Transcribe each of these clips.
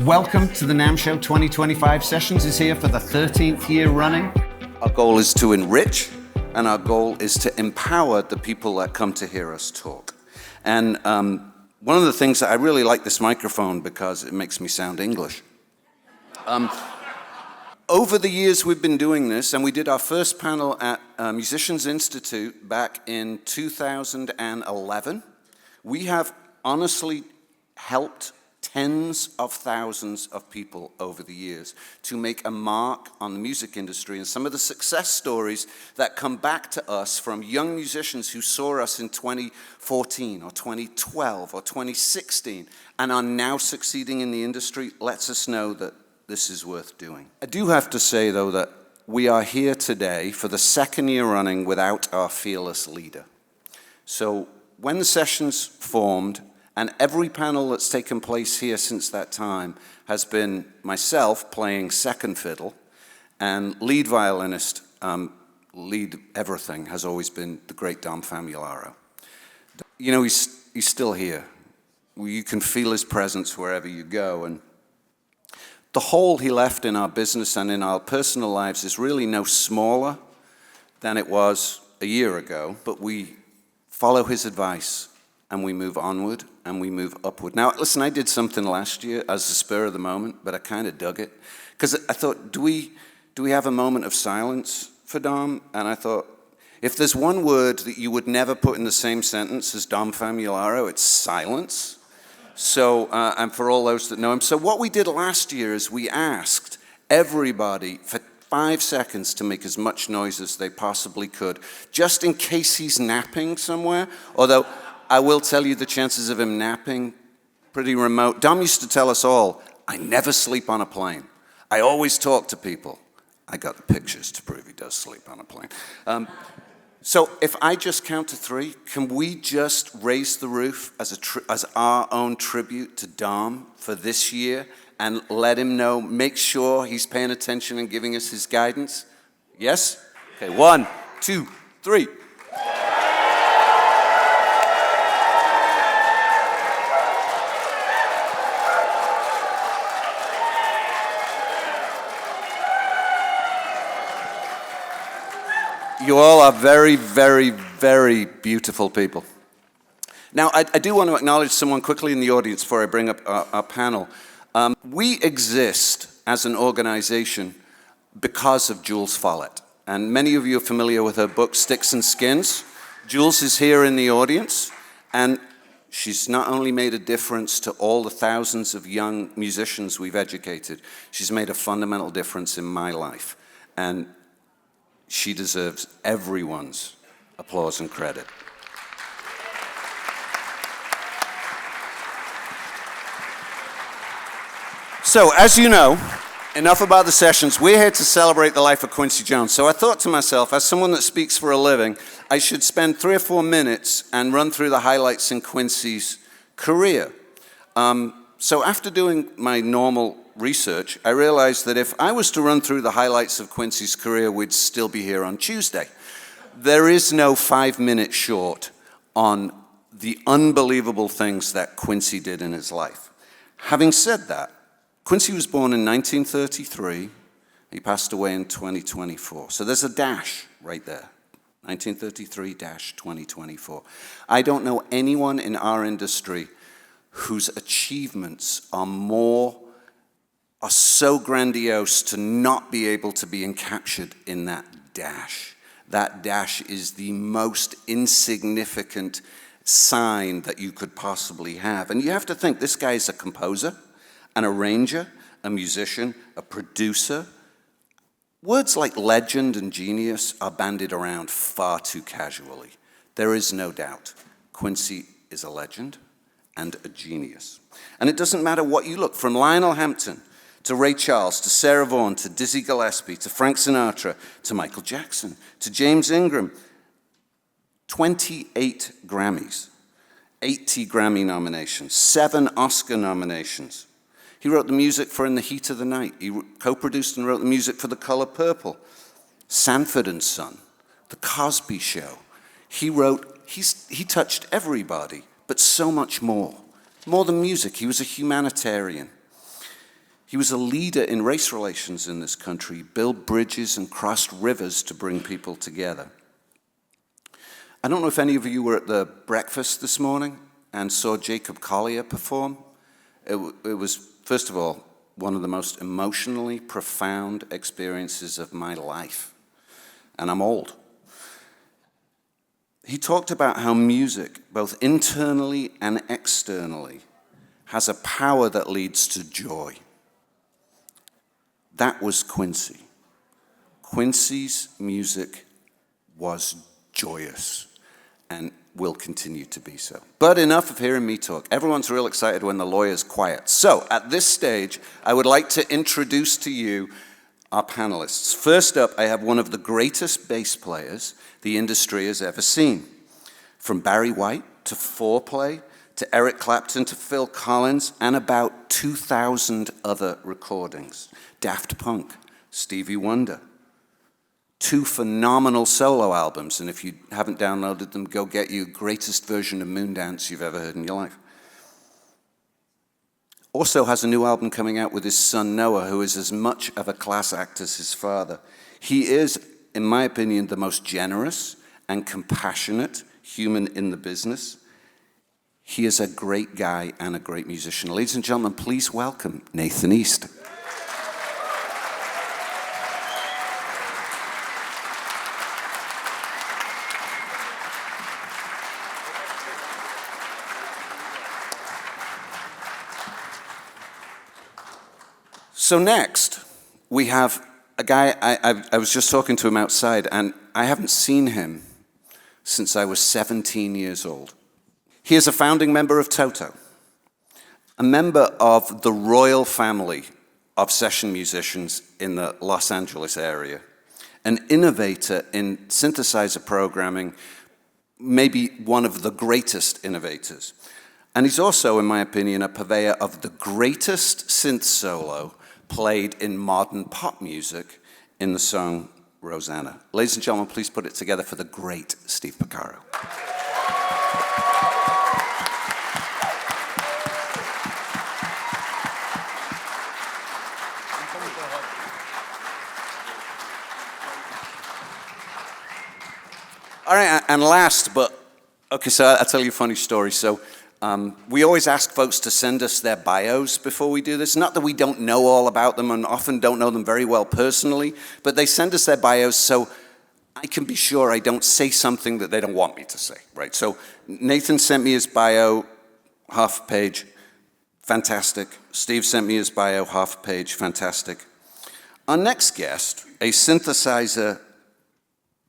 Welcome to the NAMM Show 2025 Sessions is here for the 13th year running. Our goal is to enrich, and our goal is to empower the people that come to hear us talk. And one of the things that I really like this microphone because it makes me sound English. Over the years we've been doing this, and we did our first panel at Musicians Institute back in 2011. We have honestly helped tens of thousands of people over the years to make a mark on the music industry, and some of the success stories that come back to us from young musicians who saw us in 2014 or 2012 or 2016 and are now succeeding in the industry lets us know that this is worth doing. I do have to say though that we are here today for the second year running without our fearless leader. So when the sessions formed, and every panel that's taken place here since that time has been myself playing second fiddle, and lead violinist, lead everything, has always been the great Dom Famularo. You know, he's still here. You can feel his presence wherever you go, and the hole he left in our business and in our personal lives is really no smaller than it was a year ago, but we follow his advice and we move onward and we move upward. Now, listen, I did something last year as a spur of the moment, but I kind of dug it. Because I thought, do we have a moment of silence for Dom? And I thought, if there's one word that you would never put in the same sentence as Dom Famularo, it's silence. So, and for all those that know him. So what we did last year is we asked everybody for 5 seconds to make as much noise as they possibly could, just in case he's napping somewhere, although I will tell you the chances of him napping, pretty remote. Dom used to tell us all, I never sleep on a plane. I always talk to people. I got the pictures to prove he does sleep on a plane. So if I just count to 3, can we just raise the roof as our own tribute to Dom for this year and let him know, make sure he's paying attention and giving us his guidance? Yes? Okay, 1, 2, 3. You all are very, very, very beautiful people. Now, I do want to acknowledge someone quickly in the audience before I bring up our panel. We exist as an organization because of Jules Follett. And many of you are familiar with her book, Sticks and Skins. Jules is here in the audience, and she's not only made a difference to all the thousands of young musicians we've educated, she's made a fundamental difference in my life. And she deserves everyone's applause and credit. So, as you know, enough about the sessions. We're here to celebrate the life of Quincy Jones. So I thought to myself, as someone that speaks for a living, I should spend 3 or 4 minutes and run through the highlights in Quincy's career. So after doing my normal research, I realized that if I was to run through the highlights of Quincy's career, we'd still be here on Tuesday. There is no 5-minute short on the unbelievable things that Quincy did in his life. Having said that, Quincy was born in 1933. He passed away in 2024. So there's a dash right there. 1933-2024. I don't know anyone in our industry whose achievements are so grandiose to not be able to be encaptured in that dash. That dash is the most insignificant sign that you could possibly have. And you have to think, this guy is a composer, an arranger, a musician, a producer. Words like legend and genius are bandied around far too casually. There is no doubt Quincy is a legend and a genius. And it doesn't matter what you look, from Lionel Hampton to Ray Charles, to Sarah Vaughan, to Dizzy Gillespie, to Frank Sinatra, to Michael Jackson, to James Ingram. 28 Grammys, 80 Grammy nominations, 7 Oscar nominations. He wrote the music for In the Heat of the Night. He co-produced and wrote the music for The Color Purple, Sanford and Son, The Cosby Show. He touched everybody, but so much more. More than music, he was a humanitarian. He was a leader in race relations in this country, built bridges and crossed rivers to bring people together. I don't know if any of you were at the breakfast this morning and saw Jacob Collier perform. It was, first of all, one of the most emotionally profound experiences of my life. And I'm old. He talked about how music, both internally and externally, has a power that leads to joy. That was Quincy. Quincy's music was joyous and will continue to be so. But enough of hearing me talk. Everyone's real excited when the lawyer's quiet. So at this stage, I would like to introduce to you our panelists. First up, I have one of the greatest bass players the industry has ever seen. From Barry White to Foreplay to Eric Clapton to Phil Collins and about 2,000 other recordings. Daft Punk, Stevie Wonder. 2 phenomenal solo albums, and if you haven't downloaded them, go get you greatest version of Moondance you've ever heard in your life. Also has a new album coming out with his son Noah, who is as much of a class act as his father. He is, in my opinion, the most generous and compassionate human in the business. He is a great guy and a great musician. Ladies and gentlemen, please welcome Nathan East. So next, we have a guy, I was just talking to him outside, and I haven't seen him since I was 17 years old. He is a founding member of Toto, a member of the royal family of session musicians in the Los Angeles area, an innovator in synthesizer programming, maybe one of the greatest innovators. And he's also, in my opinion, a purveyor of the greatest synth solo played in modern pop music in the song Rosanna. Ladies and gentlemen, please put it together for the great Steve Porcaro. All right, and last, but, okay, so I'll tell you a funny story. So we always ask folks to send us their bios before we do this. Not that we don't know all about them and often don't know them very well personally, but they send us their bios so I can be sure I don't say something that they don't want me to say, right? So Nathan sent me his bio, half a page, fantastic. Steve sent me his bio, half a page, fantastic. Our next guest, a synthesizer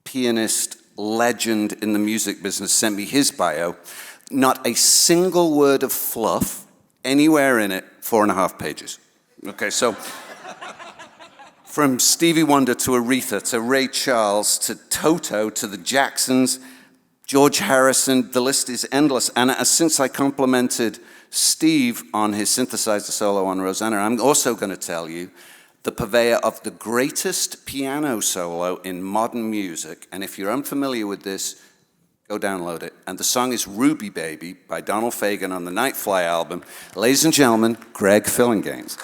pianist legend in the music business, sent me his bio. Not a single word of fluff anywhere in it, 4.5 pages. Okay, so from Stevie Wonder to Aretha to Ray Charles to Toto to the Jacksons, George Harrison, the list is endless. And since I complimented Steve on his synthesizer solo on Rosanna, I'm also going to tell you the purveyor of the greatest piano solo in modern music. And if you're unfamiliar with this, go download it. And the song is Ruby Baby by Donald Fagen on the Nightfly album. Ladies and gentlemen, Greg Phillinganes.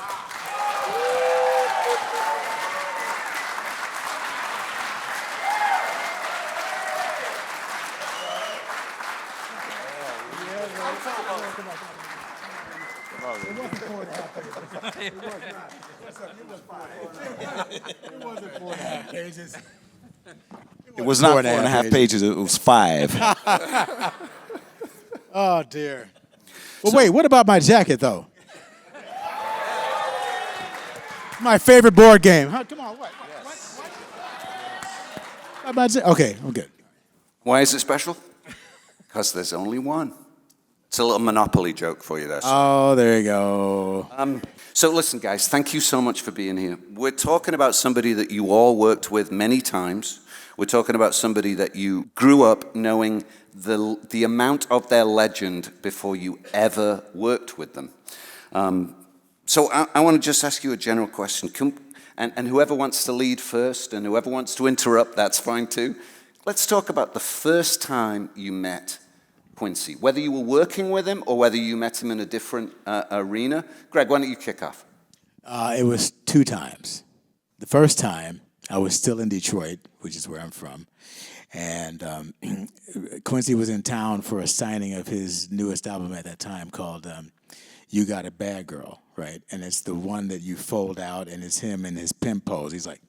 It was not 4.5 pages, it was 5. Oh, dear. Well, wait, what about my jacket, though? My favorite board game. Huh? Come on, what? Okay, I'm good. Why is it special? Because there's only one. It's a little Monopoly joke for you there. Oh, there you go. So listen, guys, thank you so much for being here. We're talking about somebody that you all worked with many times. We're talking about somebody that you grew up knowing the amount of their legend before you ever worked with them. So I want to just ask you a general question. And whoever wants to lead first and whoever wants to interrupt, that's fine too. Let's talk about the first time you met Quincy, whether you were working with him or whether you met him in a different arena. Greg, why don't you kick off? It was 2 times. The first time, I was still in Detroit, which is where I'm from, and Quincy was in town for a signing of his newest album at that time called You Got a Bad Girl, right? And it's the one that you fold out, and it's him in his pimp pose. He's like,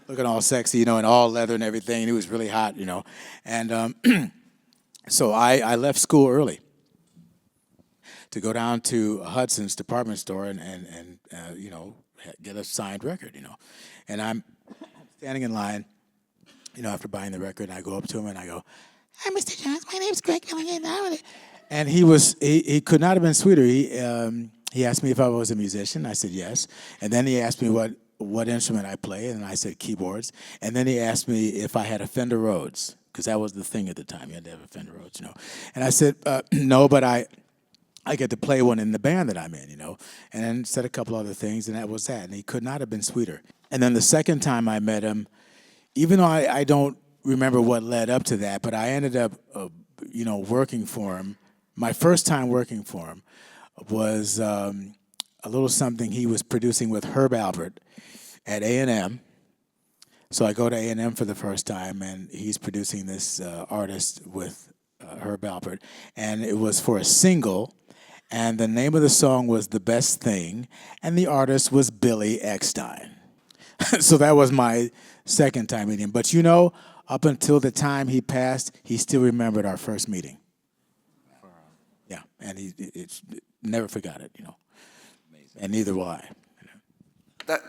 looking all sexy, and all leather and everything. And he was really hot, And so I left school early to go down to Hudson's department store and get a signed record, And I'm standing in line, after buying the record, and I go up to him and I go, "Hi, Mr. Jones, my name's Greg Phillinganes." And he could not have been sweeter. He asked me if I was a musician. I said yes. And then he asked me what instrument I play, and I said keyboards. And then he asked me if I had a Fender Rhodes, because that was the thing at the time. You had to have a Fender Rhodes, And I said, no, but I get to play one in the band that I'm in, And then said a couple other things, and that was that. And he could not have been sweeter. And then the second time I met him, even though I don't remember what led up to that, but I ended up, working for him. My first time working for him was a little something he was producing with Herb Alpert at A&M. So I go to A&M for the first time, and he's producing this artist with Herb Alpert. And it was for a single, and the name of the song was The Best Thing, and the artist was Billy Eckstine. So that was my second time meeting him. But up until the time he passed, he still remembered our first meeting. Yeah, and he never forgot it, Amazing. And neither will I.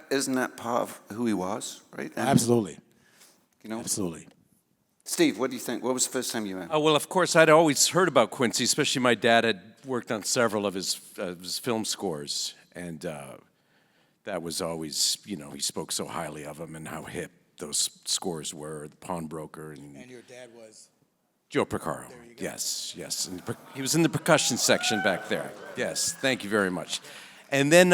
Isn't that part of who he was, right? And, absolutely. Absolutely. Steve, what do you think? What was the first time you met? Well, of course, I'd always heard about Quincy, especially my dad had worked on several of his film scores, and that was always, he spoke so highly of him and how hip those scores were, The Pawnbroker. And your dad was? Joe Porcaro. Yes. And he was in the percussion section back there. Yes, thank you very much. And then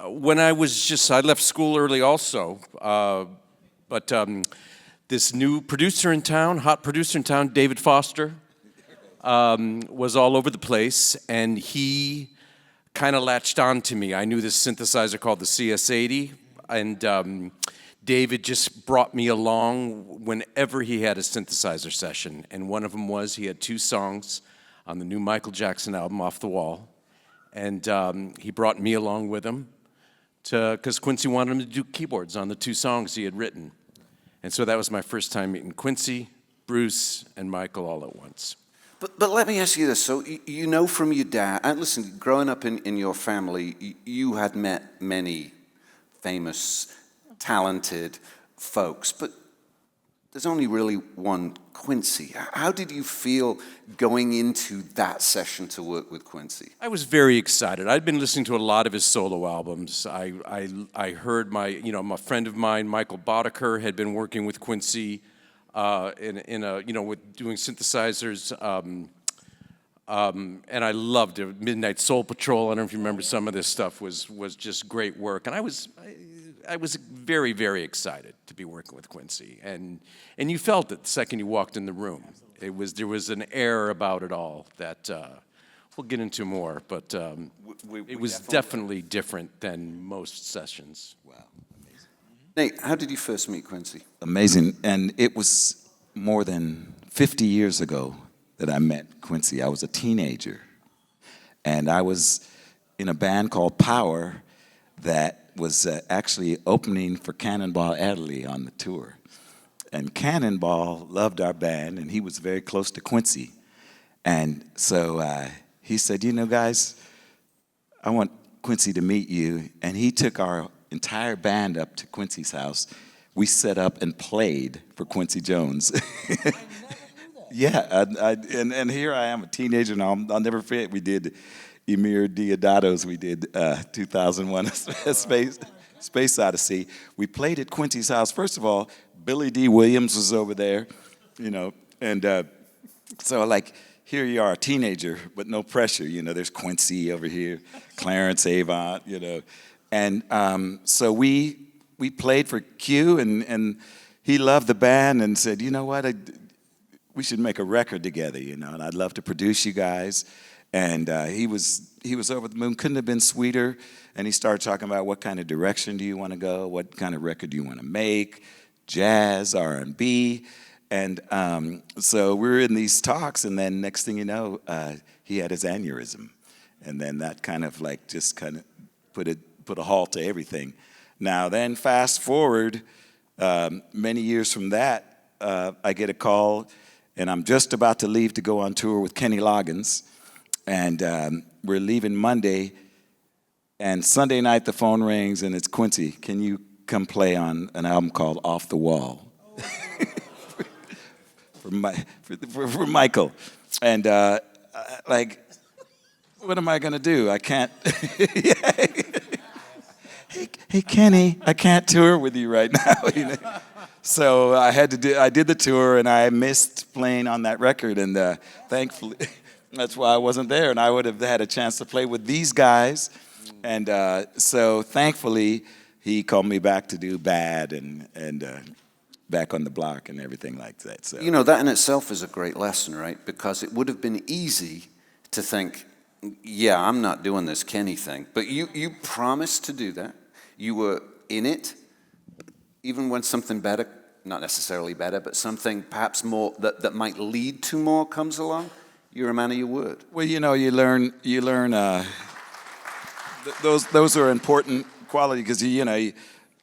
when I left school early also, but this new producer in town, hot producer in town, David Foster, was all over the place, and he kind of latched on to me. I knew this synthesizer called the CS80, and David just brought me along whenever he had a synthesizer session, and one of them was he had 2 songs on the new Michael Jackson album, Off the Wall, and he brought me along with him because Quincy wanted him to do keyboards on the 2 songs he had written. And so that was my first time meeting Quincy, Bruce, and Michael all at once. But let me ask you this. So from your dad, and listen, growing up in your family, you had met many famous, talented folks, but there's only really one Quincy. How did you feel going into that session to work with Quincy? I was very excited. I'd been listening to a lot of his solo albums. I heard my friend of mine, Michael Boddicker, had been working with Quincy with doing synthesizers. And I loved it. Midnight Soul Patrol. I don't know if you remember some of this stuff was just great work. And I was very, very excited to be working with Quincy. And you felt it the second you walked in the room. There was an air about it all that we'll get into more, but it was definitely different than most sessions. Wow, amazing. Nate, how did you first meet Quincy? Amazing, and it was more than 50 years ago that I met Quincy. I was a teenager, and I was in a band called Power that was actually opening for Cannonball Adderley on the tour. And Cannonball loved our band, and he was very close to Quincy. And so he said, guys, I want Quincy to meet you. And he took our entire band up to Quincy's house. We set up and played for Quincy Jones. Yeah, and here I am, a teenager, and I'll never forget, we did Emir Deodato's, we did 2001 Space Odyssey. We played at Quincy's house. First of all, Billy D. Williams was over there, and so here you are, a teenager, but no pressure, there's Quincy over here, Clarence Avant, and so we played for Q, and he loved the band and said, you know what, we should make a record together, you know, and I'd love to produce you guys. And he was over the moon, couldn't have been sweeter. And he started talking about what kind of direction do you want to go, what kind of record do you want to make, jazz, R&B. And so we're in these talks, and then next thing you know, he had his aneurysm. And then that kind of like just kind of put a halt to everything. Now then, fast forward many years from that, I get a call, and I'm just about to leave to go on tour with Kenny Loggins, and we're leaving Monday, and Sunday night the phone rings, and it's Quincy, can you come play on an album called Off the Wall? for Michael. And like, what am I gonna do? I can't. Hey Kenny, I can't tour with you right now. You know? So I did the tour, and I missed playing on that record, and thankfully, that's why I wasn't there, and I would have had a chance to play with these guys. And so thankfully, he called me back to do Bad and Back on the Block and everything like that. So You know, that in itself is a great lesson, right? Because it would have been easy to think, yeah, I'm not doing this Kenny thing. But you promised to do that. You were in it, even when something better, not necessarily better, but something perhaps more that might lead to more comes along. You're a man of your word. well, you know, you learn. Those are important qualities because you know,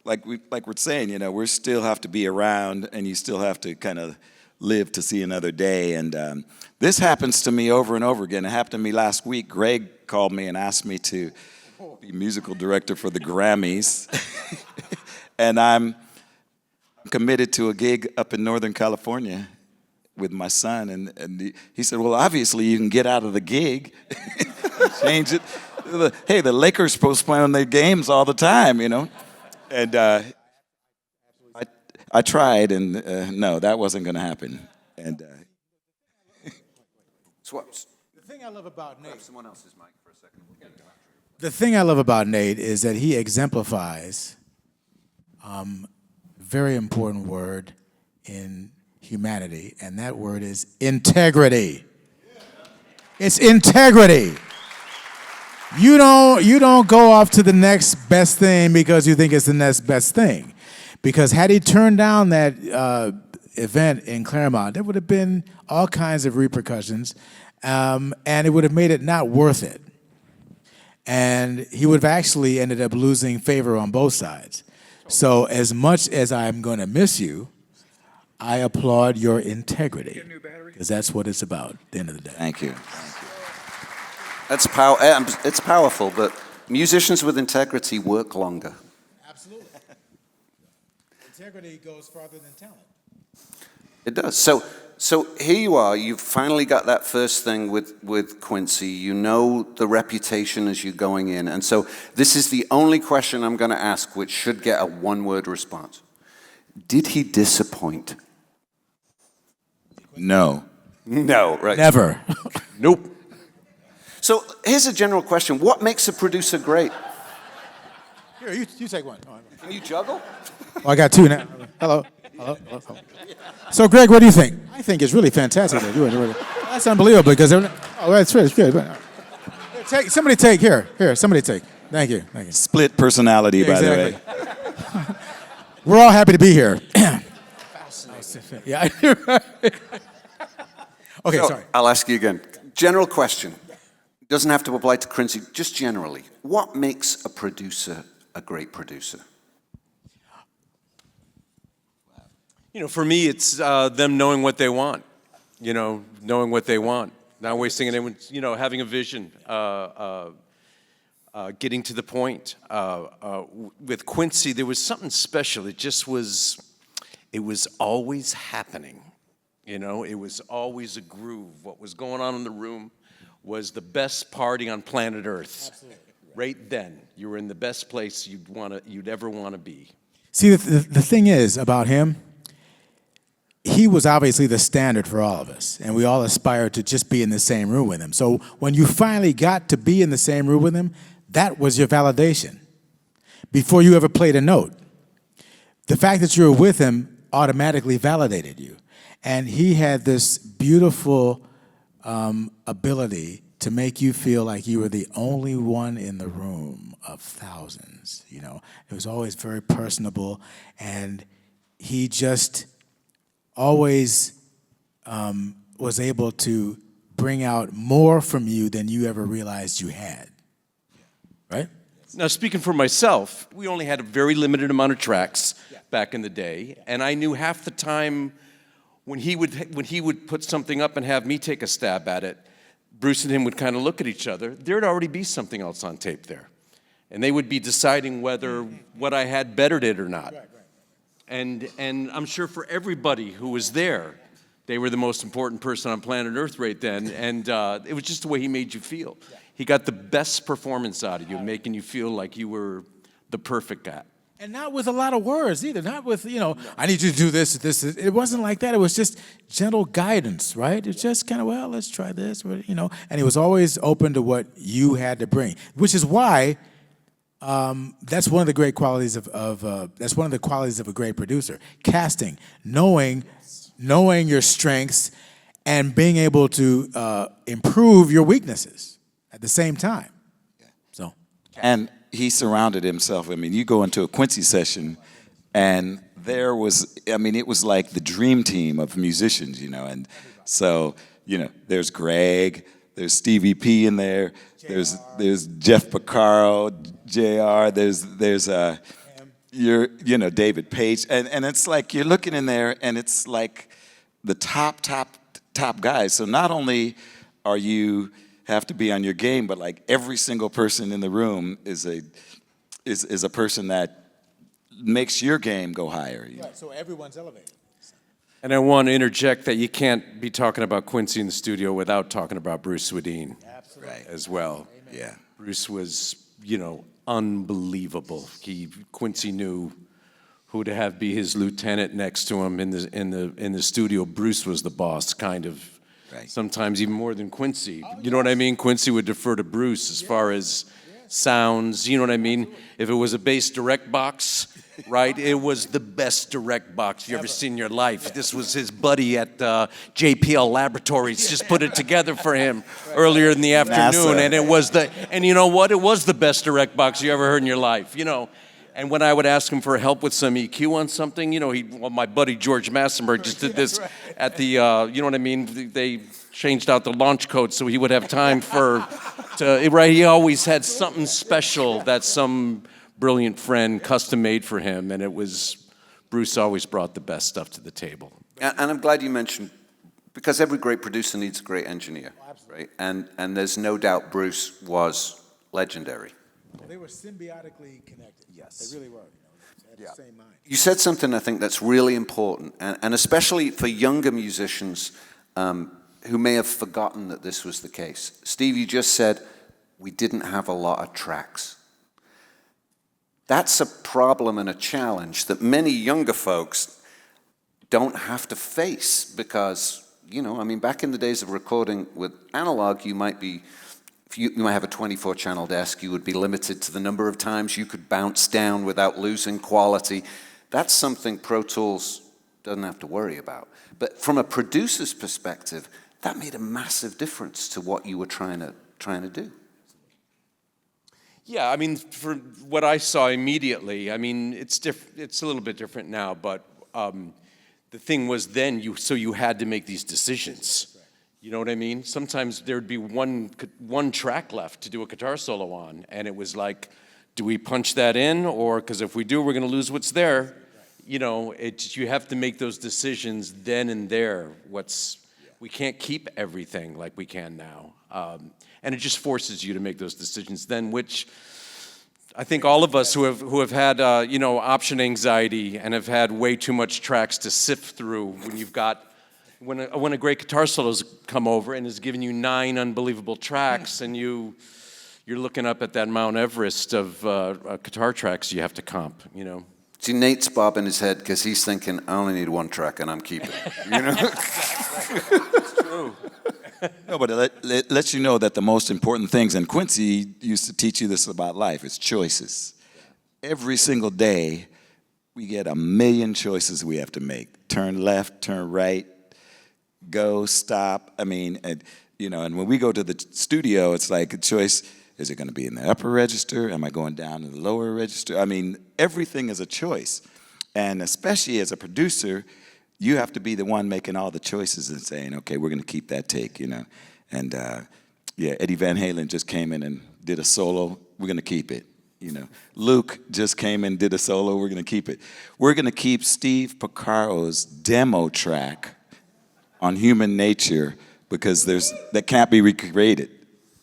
like we're saying, you know, we still have to be around, and you still have to kind of live to see another day. And this happens to me over and over again. It happened to me last week. Greg called me and asked me to be musical director for the Grammys, and I'm committed to a gig up in Northern California with my son. And he said, well, obviously you can get out of the gig, change it. Hey, the Lakers postpone their games all the time, you know. And I tried, and no, that wasn't going to happen. And Swaps. The thing I love about Nate. Someone else's mic for a second. We'll get to that. The thing I love about Nate is that he exemplifies very important word in humanity, and that word is integrity. It's integrity. You don't go off to the next best thing because you think it's the next best thing. Because had he turned down that event in Claremont, there would have been all kinds of repercussions, and it would have made it not worth it. And he would have actually ended up losing favor on both sides. So as much as I'm going to miss you, I applaud your integrity, because that's what it's about at the end of the day. thank you. That's it's powerful, but musicians with integrity work longer. Absolutely. Integrity goes farther than talent. It does. So here you are. You've finally got that first thing with Quincy. You know the reputation as you're going in. And so this is the only question I'm going to ask, which should get a one-word response. Did he disappoint? No. No, right? Never. Nope. So here's a general question. What makes a producer great? Here, you take one. Can you juggle? Oh, I got two now. Hello. So, Greg, what do you think? I think it's really fantastic. That's unbelievable because that's good. Somebody take here. Somebody take. Thank you. Split personality, by the way. We're all happy to be here. Yeah. Okay, So, sorry. I'll ask you again. General question. Doesn't have to apply to Quincy, just generally. What makes a producer a great producer? You know, for me, it's them knowing what they want. You know, knowing what they want, not wasting anyone's. You know, having a vision, getting to the point. With Quincy, there was something special. It just was. It was always happening. You know, it was always a groove. What was going on in the room was the best party on planet Earth. Absolutely. Right then, you were in the best place you'd ever want to be. See, the thing is about him, he was obviously the standard for all of us, and we all aspired to just be in the same room with him. So when you finally got to be in the same room with him, that was your validation before you ever played a note. The fact that you were with him automatically validated you. And he had this beautiful ability to make you feel like you were the only one in the room of thousands, you know. It was always very personable, and he just always was able to bring out more from you than you ever realized you had, right? Now, speaking for myself, we only had a very limited amount of tracks back in the day, and I knew half the time when he would put something up and have me take a stab at it, Bruce and him would kind of look at each other. There'd already be something else on tape there, and they would be deciding whether what I had bettered it or not. And I'm sure for everybody who was there, they were the most important person on planet Earth right then, and it was just the way he made you feel. He got the best performance out of you, making you feel like you were the perfect guy. And not with a lot of words either. Not with, I need you to do this, this. It wasn't like that. It was just gentle guidance, right? It's just kind of, well, let's try this, And he was always open to what you had to bring, which is why that's one of the great qualities that's one of the qualities of a great producer. Casting, knowing your strengths and being able to improve your weaknesses at the same time. So. And he surrounded himself. I mean, you go into a Quincy session, and it was like the dream team of musicians, And so, there's Greg, there's Stevie P in there, there's Jeff Porcaro, JR, there's David Page, and it's like you're looking in there, and it's like the top guys. So not only are you have to be on your game, but like every single person in the room is a person that makes your game go higher. Right, so everyone's elevated. And I want to interject that you can't be talking about Quincy in the studio without talking about Bruce Swedien. Absolutely. As well. Amen. Yeah. Bruce was, unbelievable. Quincy knew who to have be his lieutenant next to him in the studio. Bruce was the boss, kind of. Right. Sometimes even more than Quincy. You know what I mean? Quincy would defer to Bruce as far as sounds. You know what I mean? If it was a bass direct box, right? It was the best direct box you ever seen in your life. This was his buddy at JPL Laboratories. Just put it together for him earlier in the afternoon, and it was and you know what? It was the best direct box you ever heard in your life. And when I would ask him for help with some EQ on something, my buddy George Massenberg just did this at the, They changed out the launch code so he would have time he always had something special that some brilliant friend custom made for him, and Bruce always brought the best stuff to the table. And I'm glad you mentioned, because every great producer needs a great engineer, right? And there's no doubt Bruce was legendary. Well, they were symbiotically connected. Yes. They really were. They had the same mind. You said something I think that's really important, and especially for younger musicians who may have forgotten that this was the case. Steve, you just said we didn't have a lot of tracks. That's a problem and a challenge that many younger folks don't have to face because, back in the days of recording with analog, you might have a 24-channel desk. You would be limited to the number of times you could bounce down without losing quality. That's something Pro Tools doesn't have to worry about. But from a producer's perspective, that made a massive difference to what you were trying to do. Yeah, for what I saw immediately, it's a little bit different now, but the thing was then you had to make these decisions. You know what I mean? Sometimes there would be one track left to do a guitar solo on, and it was like, do we punch that in, or because if we do, we're going to lose what's there. You have to make those decisions then and there. We can't keep everything like we can now, and it just forces you to make those decisions then, which I think all of us who have had option anxiety and have had way too much tracks to sift through when you've got. When a great guitar solo's come over and has given you 9 unbelievable tracks, and you're looking up at that Mount Everest of guitar tracks you have to comp, See, Nate's bobbing his head because he's thinking, I only need 1 track and I'm keeping it. It's true. No, but it lets you know that the most important things, and Quincy used to teach you this about life, is choices. Every single day, we get 1 million choices we have to make. Turn left, turn right, go, stop. I mean, and, and when we go to the studio, it's like a choice. Is it going to be in the upper register? Am I going down in the lower register? I mean, everything is a choice. And especially as a producer, you have to be the one making all the choices and saying, okay, we're going to keep that take, And Eddie Van Halen just came in and did a solo. We're going to keep it. Luke just came and did a solo. We're going to keep it. We're going to keep Steve Porcaro's demo track on Human Nature because that can't be recreated.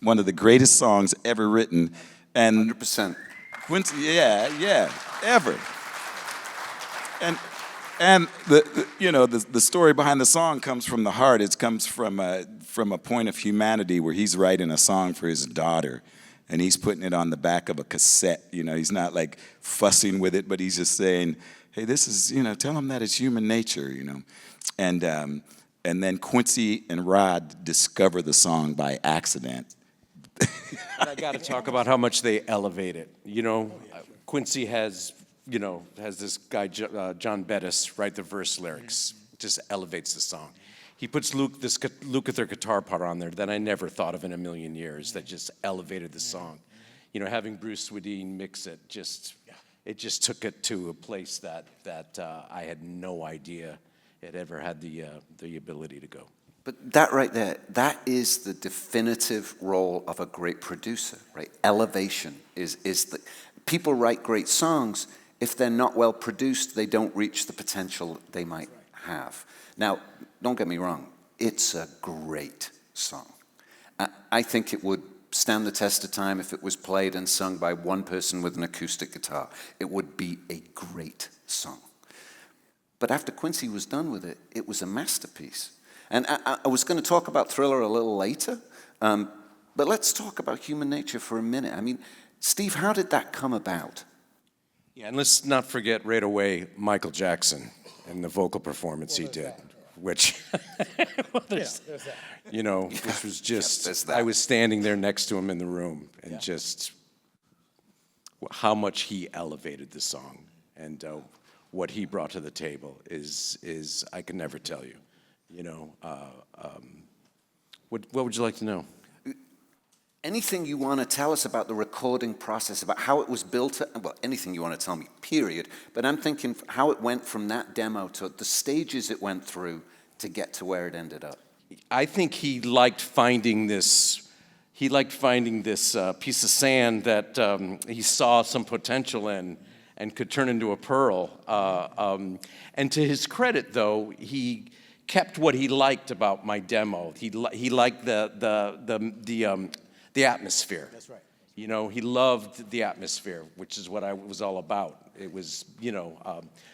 One of the greatest songs ever written. And 100%. Quincy, ever. And the story behind the song comes from the heart. It comes from a point of humanity where he's writing a song for his daughter, and he's putting it on the back of a cassette. He's not like fussing with it, but he's just saying, "Hey, this is tell him that it's human nature." And then Quincy and Rod discover the song by accident. I got to talk about how much they elevate it. Quincy has this guy, John Bettis, write the verse lyrics. Just elevates the song. He puts Lukather guitar part on there that I never thought of in a million years that just elevated the song. Having Bruce Swedeen mix it just took it to a place that I had no idea it ever had the ability to go. But that right there, that is the definitive role of a great producer, right? Elevation is the people write great songs. If they're not well produced, they don't reach the potential they might have. Now, don't get me wrong, it's a great song. I think it would stand the test of time if it was played and sung by one person with an acoustic guitar. It would be a great song. But after Quincy was done with it, it was a masterpiece. And I was going to talk about Thriller a little later, but let's talk about Human Nature for a minute. I mean, Steve, how did that come about? Yeah, and let's not forget right away Michael Jackson and the vocal performance he did, which, which was just, I was standing there next to him in the room, and just how much he elevated the song and what he brought to the table is I can never tell you. What would you like to know? Anything you want to tell us about the recording process, about how it was built? Well, anything you want to tell me, period. But I'm thinking how it went from that demo to the stages it went through to get to where it ended up. I think he liked finding this piece of sand that he saw some potential in and could turn into a pearl. And to his credit, though, he kept what he liked about my demo. He liked the atmosphere. That's right. He loved the atmosphere, which is what I was all about. It was,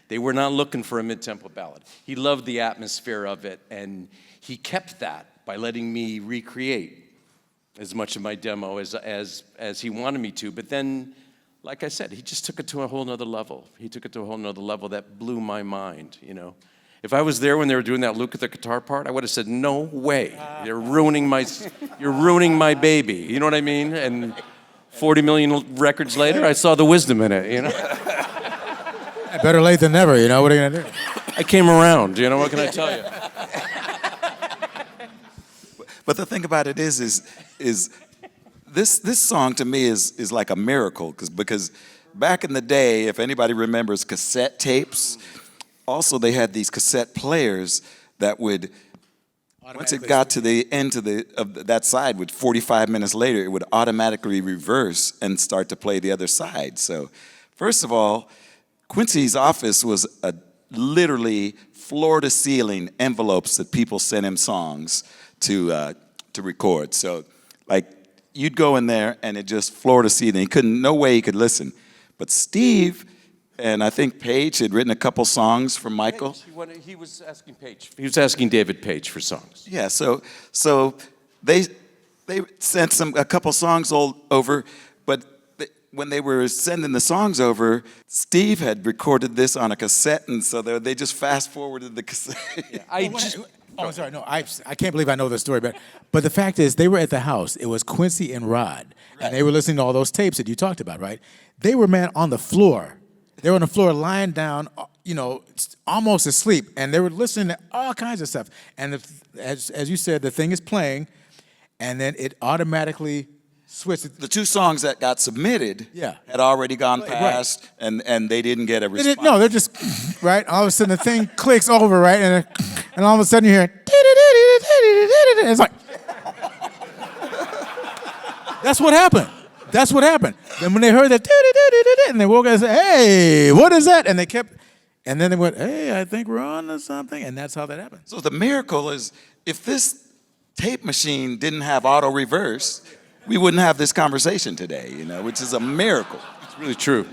they were not looking for a mid-tempo ballad. He loved the atmosphere of it, and he kept that by letting me recreate as much of my demo as he wanted me to. But then, like I said, he just took it to a whole nother level. He took it to a whole nother level that blew my mind, If I was there when they were doing that Lukather guitar part, I would have said, "No way! You're ruining my baby." You know what I mean? And 40 million records later, I saw the wisdom in it. Better late than never. What are you gonna do? I came around. What can I tell you? But the thing about it is this song to me is like a miracle because back in the day, if anybody remembers cassette tapes. Also, they had these cassette players that would, once it got to the end of that side, 45 minutes later, it would automatically reverse and start to play the other side. So, first of all, Quincy's office was literally floor-to-ceiling envelopes that people sent him songs to record. So, like, you'd go in there and it just floor-to-ceiling. No way he could listen. But Steve... And I think Page had written a couple songs for Michael. He was asking Page. He was asking David Page for songs. Yeah, so they sent a couple songs over, but when they were sending the songs over, Steve had recorded this on a cassette, and so they just fast forwarded the cassette. Yeah, sorry. No, I can't believe I know this story, but the fact is, they were at the house. It was Quincy and Rod, and they were listening to all those tapes that you talked about, right? They were on the floor. They were on the floor lying down, almost asleep, and they were listening to all kinds of stuff. And as you said, the thing is playing, and then it automatically switched. The 2 songs that got submitted Yeah. had already gone Right. past, and they didn't get a response. No, they're just right. All of a sudden, the thing clicks over, right, and all of a sudden you hear. It's like that's what happened. That's what happened. Then when they heard that, and they woke up and said, "Hey, what is that?" And they kept, and then they went, "Hey, I think we're on to something," and that's how that happened. So the miracle is, if this tape machine didn't have auto reverse, we wouldn't have this conversation today, which is a miracle. It's really true.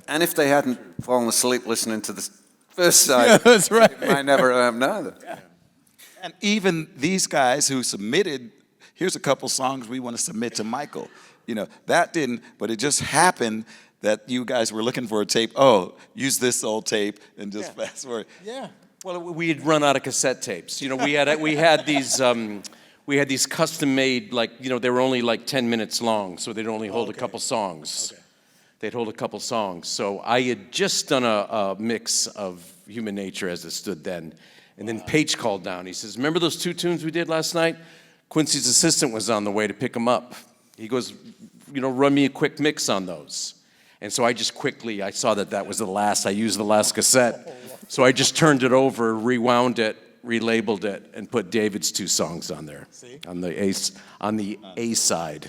And if they hadn't fallen asleep listening to the first side, Yeah, that's right. they might never have known it. Yeah. And even these guys who submitted, here's a couple songs we want to submit to Michael. That didn't, but it just happened that you guys were looking for a tape. Oh, use this old tape and just fast forward. Yeah. Well, we had run out of cassette tapes. We had these custom-made, they were only like 10 minutes long, so they'd only hold a couple songs. Okay. They'd hold a couple songs. So I had just done a mix of Human Nature as it stood then. And then Paige called down. He says, "Remember those 2 tunes we did last night? Quincy's assistant was on the way to pick them up." He goes, "Run me a quick mix on those." And so I just quickly, I saw that was I used the last cassette. So I just turned it over, rewound it, relabeled it, and put David's 2 songs on there. See? On the A side,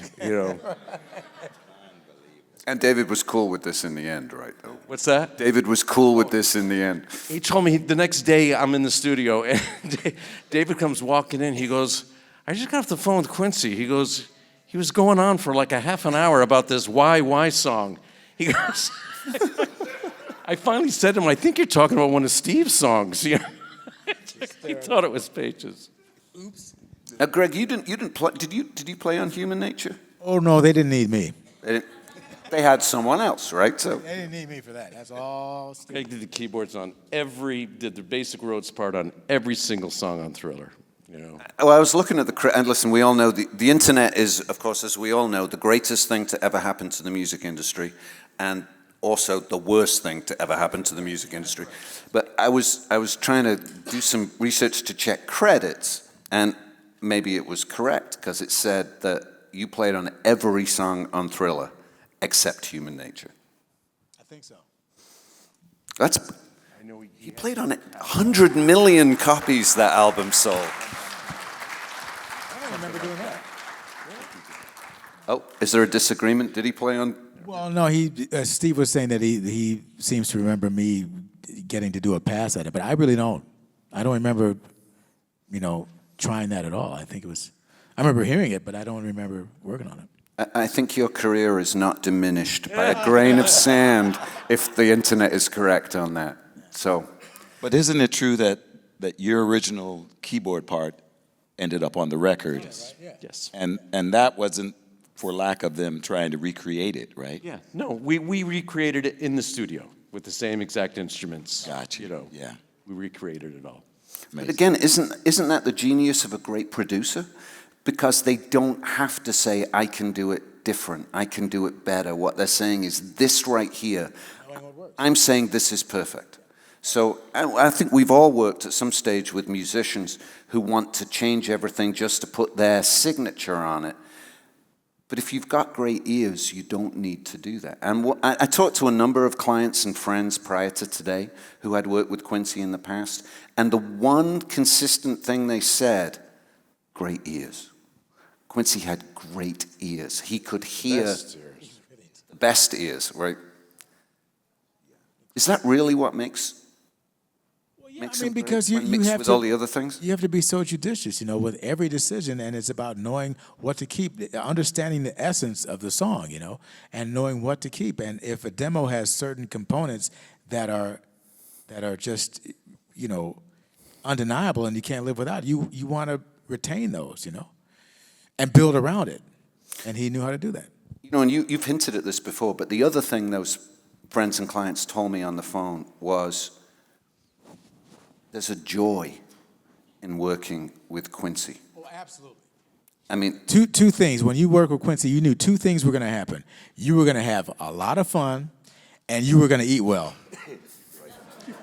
And David was cool with this in the end, right? What's that? David was cool with this in the end. He told me the next day I'm in the studio, and David comes walking in. He goes, "I just got off the phone with Quincy." He goes, "He was going on for like a half an hour about this Why song." He goes, I finally said to him, "I think you're talking about one of Steve's songs." He thought it was Paige's. Oops. Now, Greg, you didn't play. Did you play on Human Nature? Oh no, they didn't need me. They had someone else, right? So They didn't need me for that. That's all. Greg did the keyboards did the basic Rhodes part on every single song on Thriller. Well, I was looking at and listen, we all know the internet is, of course, as we all know, the greatest thing to ever happen to the music industry, and also the worst thing to ever happen to the music industry. But I was trying to do some research to check credits, and maybe it was correct, because it said that you played on every song on Thriller except Human Nature. I think so. That's. He played on 100 million copies that album sold. I don't remember doing that. Oh, is there a disagreement? Did he play on? Well, no. Steve was saying that he seems to remember me getting to do a pass at it, but I really don't. I don't remember, trying that at all. I think it was. I remember hearing it, but I don't remember working on it. I think your career is not diminished by a grain of sand if the internet is correct on that. So, But isn't it true that your original keyboard part ended up on the record? Yes. And that wasn't for lack of them trying to recreate it, right? Yeah. No, we recreated it in the studio with the same exact instruments. Gotcha. Yeah. We recreated it all. but again, isn't that the genius of a great producer? Because they don't have to say, "I can do it different, I can do it better." What they're saying is, this right here, I'm saying this is perfect. So I think we've all worked at some stage with musicians who want to change everything just to put their signature on it. But if you've got great ears, you don't need to do that. And I talked to a number of clients and friends prior to today who had worked with Quincy in the past, and the one consistent thing they said, great ears. Quincy had great ears. He could hear the best ears, right? Is that really what makes? Because you have with to, all the other things. You have to be so judicious, with every decision, and it's about knowing what to keep, understanding the essence of the song, and knowing what to keep. And if a demo has certain components that are just, undeniable, and you can't live without, you want to retain those, and build around it. And he knew how to do that. And you've hinted at this before, but the other thing those friends and clients told me on the phone was, there's a joy in working with Quincy. Oh, absolutely. I mean, two things. When you work with Quincy, you knew 2 things were going to happen. You were going to have a lot of fun, and you were going to eat well.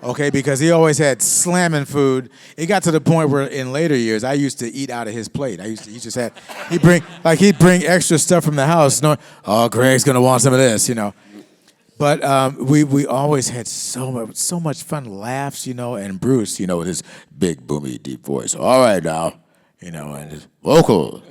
Okay, because he always had slamming food. It got to the point where in later years I used to eat out of his plate. He just had he'd bring extra stuff from the house. No, oh, Greg's gonna want some of this, you know. But we always had so much fun, laughs, you know. And Bruce, you know, with his big boomy deep voice. All right now, you know, and his vocal.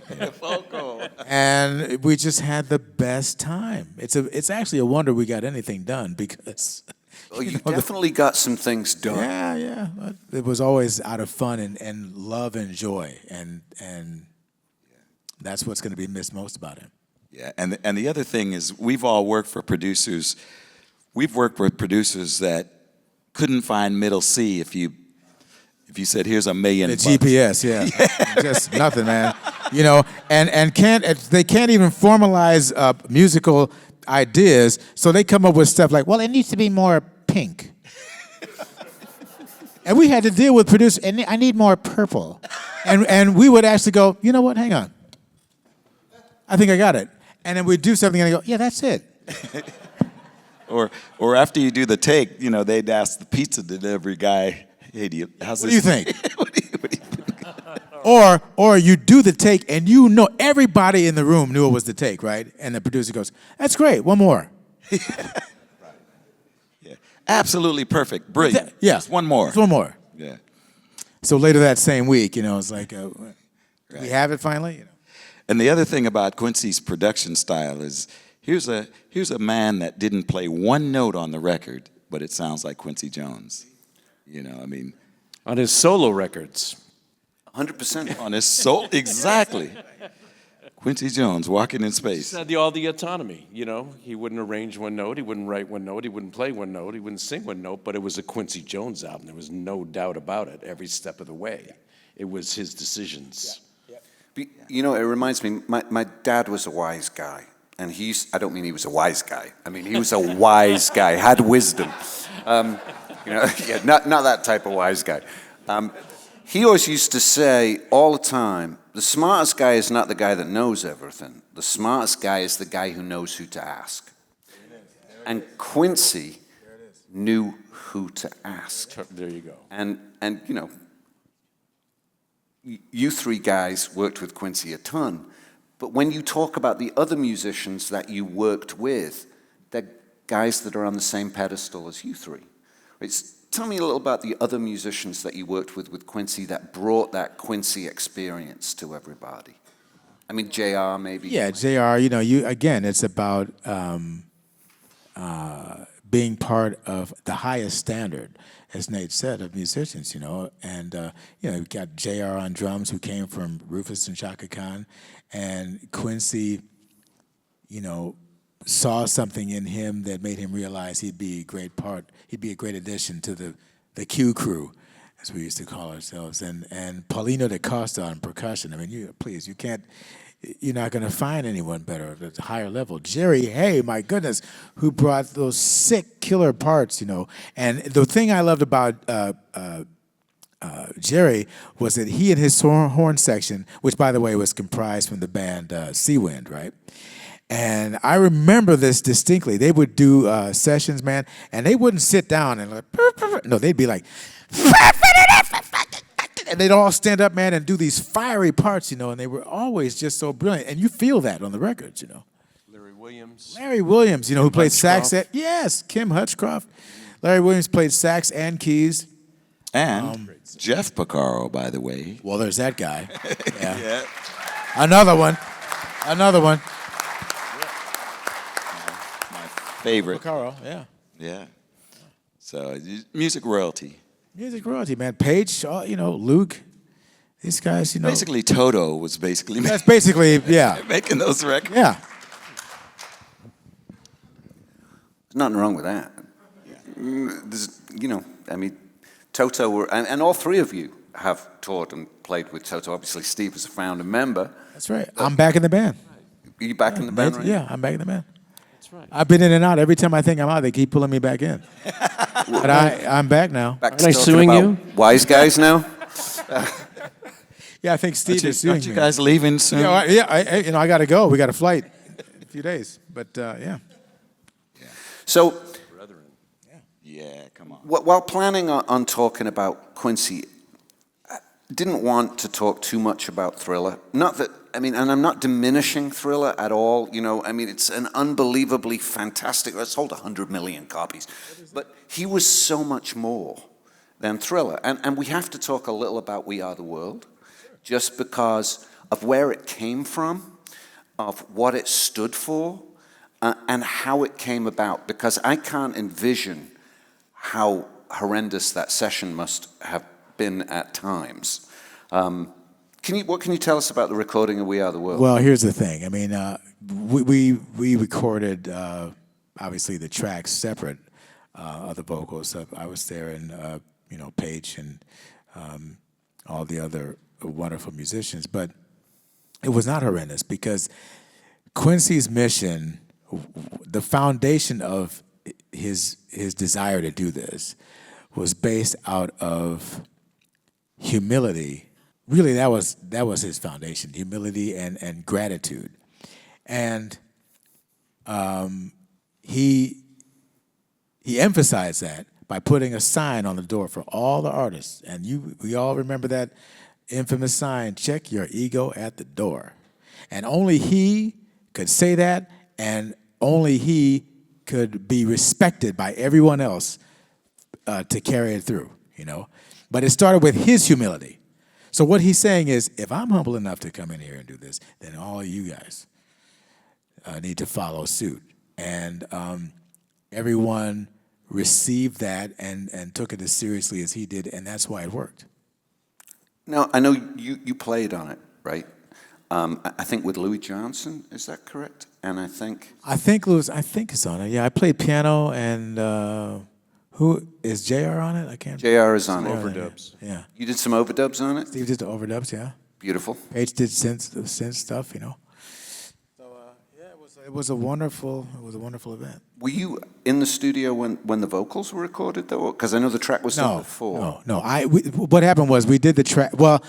Vocal. And we just had the best time. It's actually a wonder we got anything done because. Well, you definitely got some things done. Yeah. It was always out of fun and love and joy, and that's what's going to be missed most about him. Yeah, and the other thing is we've all worked for producers. We've worked with producers that couldn't find middle C if you said here's $1 million. The GPS, yeah. Just nothing, man. You know, and they can't even formalize musical ideas, so they come up with stuff like, well, it needs to be more pink. And we had to deal with producers, and I need more purple. And we would actually go, you know what, hang on. I think I got it. And then we'd do something and I go, yeah, that's it. Or after you do the take, you know, they'd ask the pizza delivery guy, hey, what do you think? What do you think? Or you do the take and you know everybody in the room knew it was the take, right? And the producer goes, that's great, one more. Yeah. Absolutely perfect, brilliant. Yeah. Just one more. Just one more. Yeah. So later that same week, you know, it's like, we have it finally? You know? And the other thing about Quincy's production style is here's a man that didn't play one note on the record, but it sounds like Quincy Jones. You know, I mean. On his solo records. 100%. On his soul, exactly. Quincy Jones, walking in space. He had all the autonomy, you know. He wouldn't arrange one note, he wouldn't write one note, he wouldn't play one note, he wouldn't sing one note, but it was a Quincy Jones album. There was no doubt about it every step of the way. It was his decisions. Yeah. You know, it reminds me, my dad was a wise guy. And I don't mean he was a wise guy. I mean, he was a wise guy, had wisdom. You know, yeah, not that type of wise guy. He always used to say all the time, the smartest guy is not the guy that knows everything. The smartest guy is the guy who knows who to ask. And Quincy knew who to ask. There you go. And you know, you three guys worked with Quincy a ton, but when you talk about the other musicians that you worked with, they're guys that are on the same pedestal as you three. Tell me a little about the other musicians that you worked with Quincy that brought that Quincy experience to everybody. I mean, JR maybe. Yeah, JR, you know, it's about being part of the highest standard, as Nate said, of musicians, you know. And, you know, you've got JR on drums who came from Rufus and Chaka Khan. And Quincy, you know, saw something in him that made him realize he'd be a great addition to the Q crew, as we used to call ourselves. And Paulino da Costa on percussion. I mean, you're not going to find anyone better at a higher level. Jerry Hay, my goodness, who brought those sick killer parts, you know. And the thing I loved about Jerry was that he and his horn section, which by the way was comprised from the band Sea Wind, right? And I remember this distinctly. They would do sessions, man, and they wouldn't sit down and no, they'd be like, and they'd all stand up, man, and do these fiery parts, you know, and they were always just so brilliant. And you feel that on the records, you know. Larry Williams, you know, who played sax. Yes, Kim Hutchcroft. Larry Williams played sax and keys. And Jeff Porcaro, by the way. Well, there's that guy. Yeah. Yeah. Another one. Favorite. Porcaro, yeah. Yeah. So music royalty. Music royalty, man. Paige, you know, Luke, these guys, you know. Basically, Toto was basically That's basically, yeah. making those records. Yeah. There's nothing wrong with that. There's, you know, I mean, Toto, and all three of you have toured and played with Toto. Obviously, Steve was a founder member. That's right. I'm back in the band. Are you back in the band right Yeah, I'm back in the band. That's right. I've been in and out. Every time I think I'm out, they keep pulling me back in. But I'm back now. Back Are they suing you? Wise guys now? Yeah, I think Steve is suing Aren't you me. guys leaving soon? I got to go. We got a flight in a few days. But, yeah. So, Yeah, come on. While planning on talking about Quincy, I didn't want to talk too much about Thriller. Not that, I mean, and I'm not diminishing Thriller at all, you know, I mean, it's an unbelievably fantastic, it sold 100 million copies. But he was so much more than Thriller. And we have to talk a little about We Are the World, just because of where it came from, of what it stood for, and how it came about. Because I can't envision how horrendous that session must have been at times. What can you tell us about the recording of We Are the World? Well, here's the thing. I mean, we recorded, obviously, the tracks separate of the vocals. I was there, and, Paige and all the other wonderful musicians. But it was not horrendous because Quincy's mission, the foundation of his desire to do this was based out of humility. Really, that was his foundation: humility and gratitude. And he emphasized that by putting a sign on the door for all the artists. And we all remember that infamous sign: "Check your ego at the door." And only he could say that, and only he could be respected by everyone else to carry it through, you know. But it started with his humility. So what he's saying is, if I'm humble enough to come in here and do this, then all you guys need to follow suit. And everyone received that and took it as seriously as he did, and that's why it worked. Now, I know you played on it, right? I think with Louis Johnson, is that correct? And I think it's on it. Yeah, I played piano, and who is JR on it? I can't. JR is on it. Overdubs. Yeah. You did some overdubs on it? Steve did the overdubs. Yeah. Beautiful. Paige did synth stuff. You know. So it was a wonderful event. Were you in the studio when the vocals were recorded, though? Because I know the track was done before. No. What happened was we did the track. Well,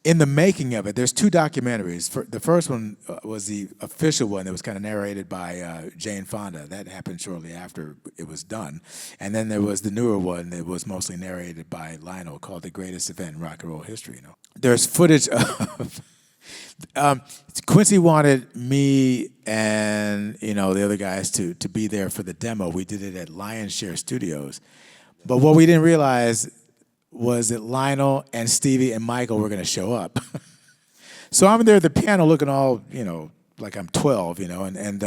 in the making of it, there's two documentaries. The first one was the official one that was kind of narrated by Jane Fonda. That happened shortly after it was done. And then there was the newer one that was mostly narrated by Lionel, called The Greatest Event in Rock and Roll History. You know, there's footage of Quincy wanted me and the other guys to be there for the demo. We did it at Lion's Share Studios, but what we didn't realize was that Lionel and Stevie and Michael were going to show up. So I'm there at the piano looking all, like I'm 12, and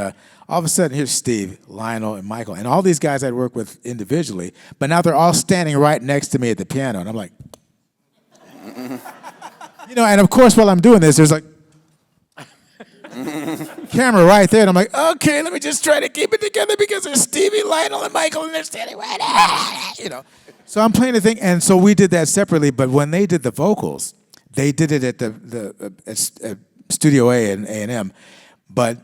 all of a sudden here's Steve, Lionel, and Michael, and all these guys I'd worked with individually, but now they're all standing right next to me at the piano, and I'm like, and of course while I'm doing this, there's like, camera right there, and I'm like, okay, let me just try to keep it together because there's Stevie, Lionel, and Michael, and they're standing right there, So I'm playing the thing, and so we did that separately. But when they did the vocals, they did it at at Studio A and A&M. But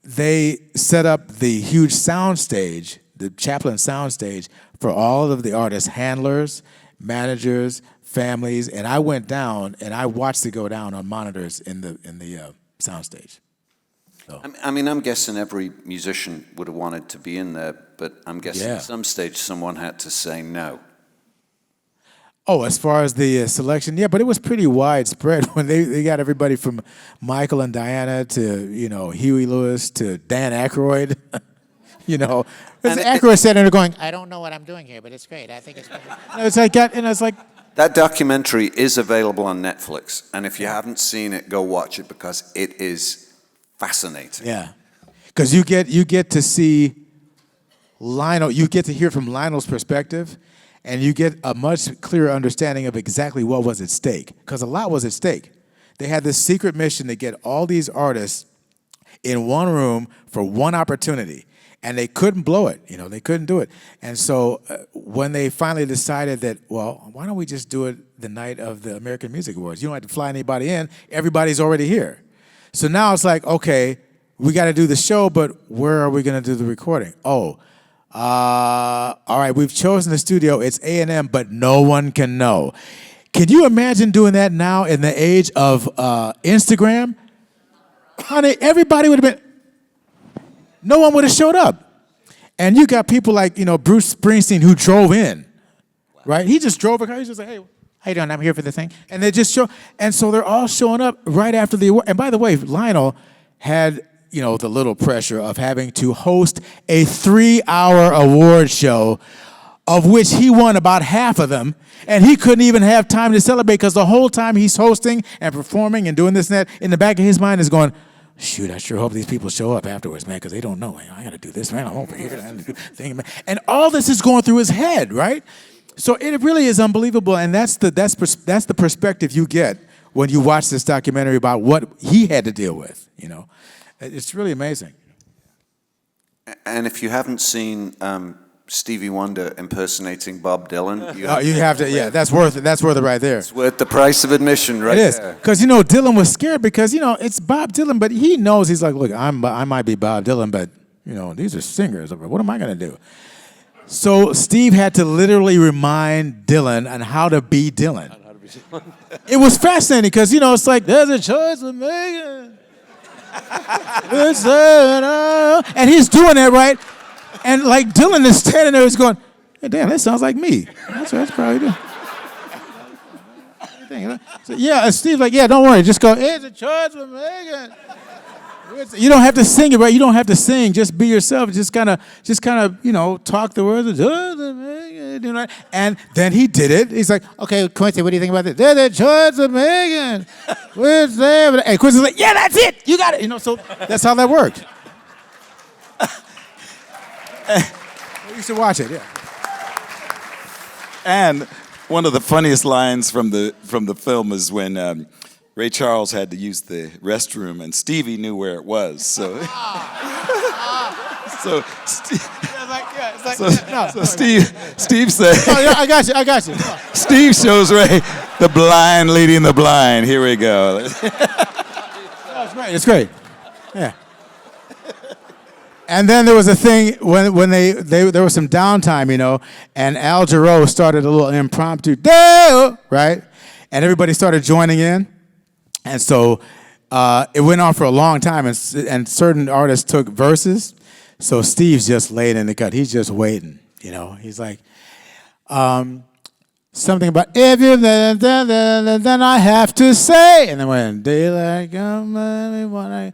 they set up the huge sound stage, the Chaplin sound stage, for all of the artists, handlers, managers, families. And I went down and I watched it go down on monitors in the sound stage. So. I mean, I'm guessing every musician would have wanted to be in there, but I'm guessing at some stage someone had to say no. Oh, as far as the selection, yeah, but it was pretty widespread when they got everybody from Michael and Diana to, Huey Lewis to Dan Aykroyd. Because Aykroyd sitting there going, I don't know what I'm doing here, but it's great. I think it's great. It's like, that documentary is available on Netflix, and if you haven't seen it, go watch it because it is fascinating. Yeah, because you get to see Lionel, you get to hear from Lionel's perspective, and you get a much clearer understanding of exactly what was at stake, because a lot was at stake. They had this secret mission to get all these artists in one room for one opportunity, and they couldn't blow it. They couldn't do it. And so when they finally decided that, well, why don't we just do it the night of the American Music Awards? You don't have to fly anybody in. Everybody's already here. So now it's like, okay, we got to do the show, but where are we going to do the recording? All right, we've chosen the studio. It's A&M, but no one can know. Can you imagine doing that now in the age of Instagram? Honey, everybody would have been, no one would have showed up. And you got people like, Bruce Springsteen who drove in, right? He just drove a car. He's just like, hey, how you doing? I'm here for the thing. And they just show. And so they're all showing up right after the award. And by the way, Lionel had, the little pressure of having to host a 3-hour award show of which he won about half of them. And he couldn't even have time to celebrate because the whole time he's hosting and performing and doing this and that, in the back of his mind is going, shoot, I sure hope these people show up afterwards, man, because they don't know. Man, I got to do this, man. I'm over here. I gotta do thing, man. And all this is going through his head, right? So it really is unbelievable, and that's the perspective you get when you watch this documentary about what he had to deal with. It's really amazing. And if you haven't seen Stevie Wonder impersonating Bob Dylan, you have to. Yeah, that's worth it right there. It's worth the price of admission, right? It is, because Dylan was scared because it's Bob Dylan, but he knows, he's like, look, I might be Bob Dylan, but these are singers. What am I gonna do? So Steve had to literally remind Dylan on how to be Dylan. It was fascinating because it's like there's a choice of making. And he's doing that right, and like Dylan is standing there, he's going, hey, damn, that sounds like me. That's probably doing. So, yeah, Steve's like, yeah, don't worry, just go. It's a choice of making. You don't have to sing it, right? You don't have to sing. Just be yourself. Just kind of, talk the words. And then he did it. He's like, okay, Quincy, what do you think about this? There's a choice of Megan. Where's there? And Quincy's like, yeah, that's it. You got it. So that's how that worked. You should watch it, yeah. And one of the funniest lines from the film is when Ray Charles had to use the restroom, and Stevie knew where it was. So, Steve said, "Oh, yeah, I got you." Steve shows Ray the blind leading the blind. Here we go. It's great. Yeah. And then there was a thing when there was some downtime, and Al Jarreau started a little impromptu, right? And everybody started joining in. And so it went on for a long time, and certain artists took verses. So Steve's just laid in the cut. He's just waiting, He's like, something about, if you then I have to say. And then when daylight comes,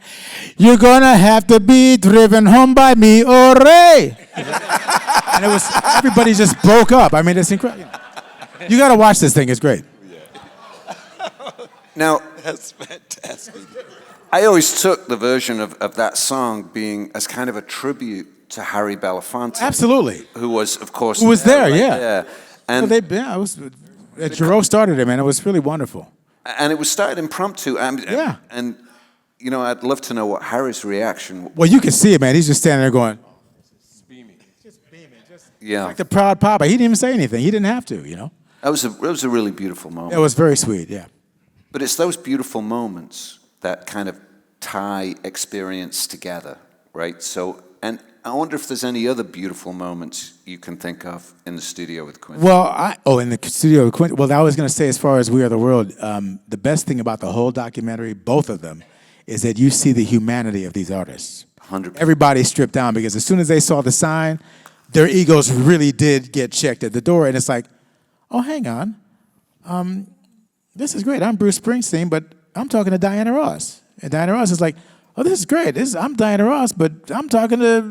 you're going to have to be driven home by me, or Ray. And everybody just broke up. I mean, it's incredible. You got to watch this thing. It's great. Now, That's fantastic. I always took the version of that song being as kind of a tribute to Harry Belafonte. Absolutely. Who was, of course... Who was there, yeah. Yeah. And Jarreau started it, man. It was really wonderful. And it was started impromptu. Yeah. And, I'd love to know what Harry's reaction... Well, you can see it, man. He's just standing there going... It's beaming. Just beaming. Yeah. Like the proud papa. He didn't even say anything. He didn't have to, It was a really beautiful moment. It was very sweet, yeah. But it's those beautiful moments that kind of tie experience together, right? So, and I wonder if there's any other beautiful moments you can think of in the studio with Quin. Well, in the studio with Quin. Well, I was going to say, as far as We Are the World, the best thing about the whole documentary, both of them, is that you see the humanity of these artists. 100%. Everybody's stripped down because as soon as they saw the sign, their egos really did get checked at the door, and it's like, oh, hang on. This is great. I'm Bruce Springsteen, but I'm talking to Diana Ross. And Diana Ross is like, oh, this is great. I'm Diana Ross, but I'm talking to,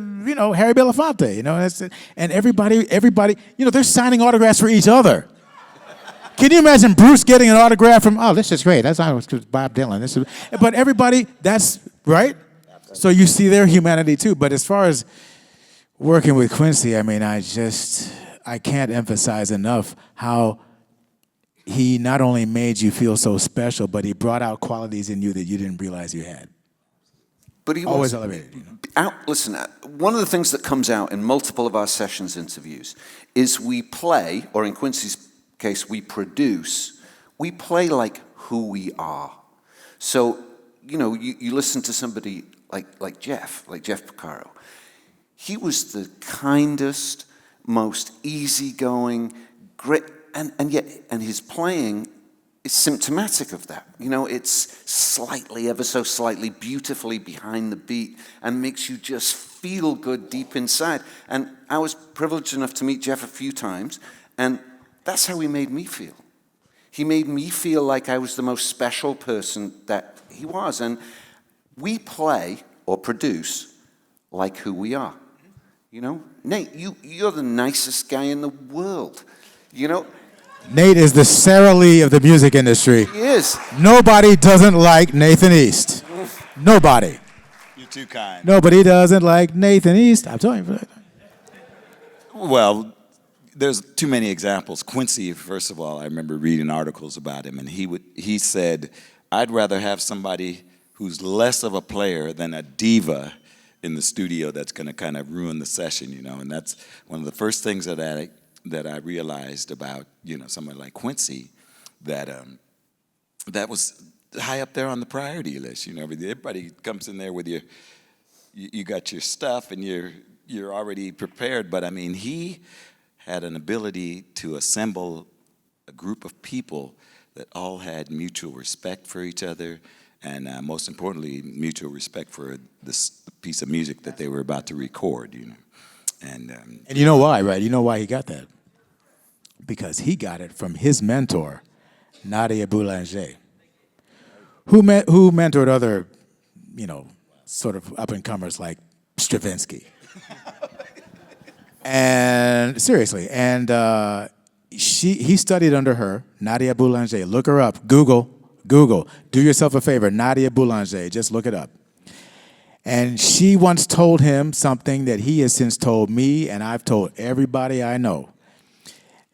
Harry Belafonte, and everybody, they're signing autographs for each other. Can you imagine Bruce getting an autograph from, oh, this is great. That's Bob Dylan. But everybody, that's, right? So you see their humanity too. But as far as working with Quincy, I mean, I can't emphasize enough how he not only made you feel so special, but he brought out qualities in you that you didn't realize you had. But he always was elevated. Listen, one of the things that comes out in multiple of our sessions interviews is we play, or in Quincy's case, we play like who we are. So, you listen to somebody like Jeff Porcaro. He was the kindest, most easygoing, great, and yet his playing is symptomatic of that. It's slightly, ever so slightly, beautifully behind the beat and makes you just feel good deep inside. And I was privileged enough to meet Jeff a few times, and that's how he made me feel. He made me feel like I was the most special person that he was. And we play or produce like who we are. You know, Nate, you're the nicest guy in the world. You know, Nate is the Sara Lee of the music industry. he is. Nobody doesn't like Nathan East. Nobody. You're too kind. Nobody doesn't like Nathan East. I'm telling you. Well, there's too many examples. Quincy, first of all, I remember reading articles about him, and he said, I'd rather have somebody who's less of a player than a diva in the studio that's going to kind of ruin the session, you know. And that's one of the first things that I realized about, you know, someone like Quincy, that that was high up there on the priority list. You know, everybody comes in there with you got your stuff and you're already prepared. But I mean, he had an ability to assemble a group of people that all had mutual respect for each other, and most importantly, mutual respect for this piece of music that they were about to record. You know, and you know why, right? You know why he got that? Because he got it from his mentor, Nadia Boulanger, who mentored other, you know, sort of up-and-comers like Stravinsky. And seriously, and he studied under her, Nadia Boulanger. Look her up. Google. Do yourself a favor, Nadia Boulanger. Just look it up. And she once told him something that he has since told me, and I've told everybody I know,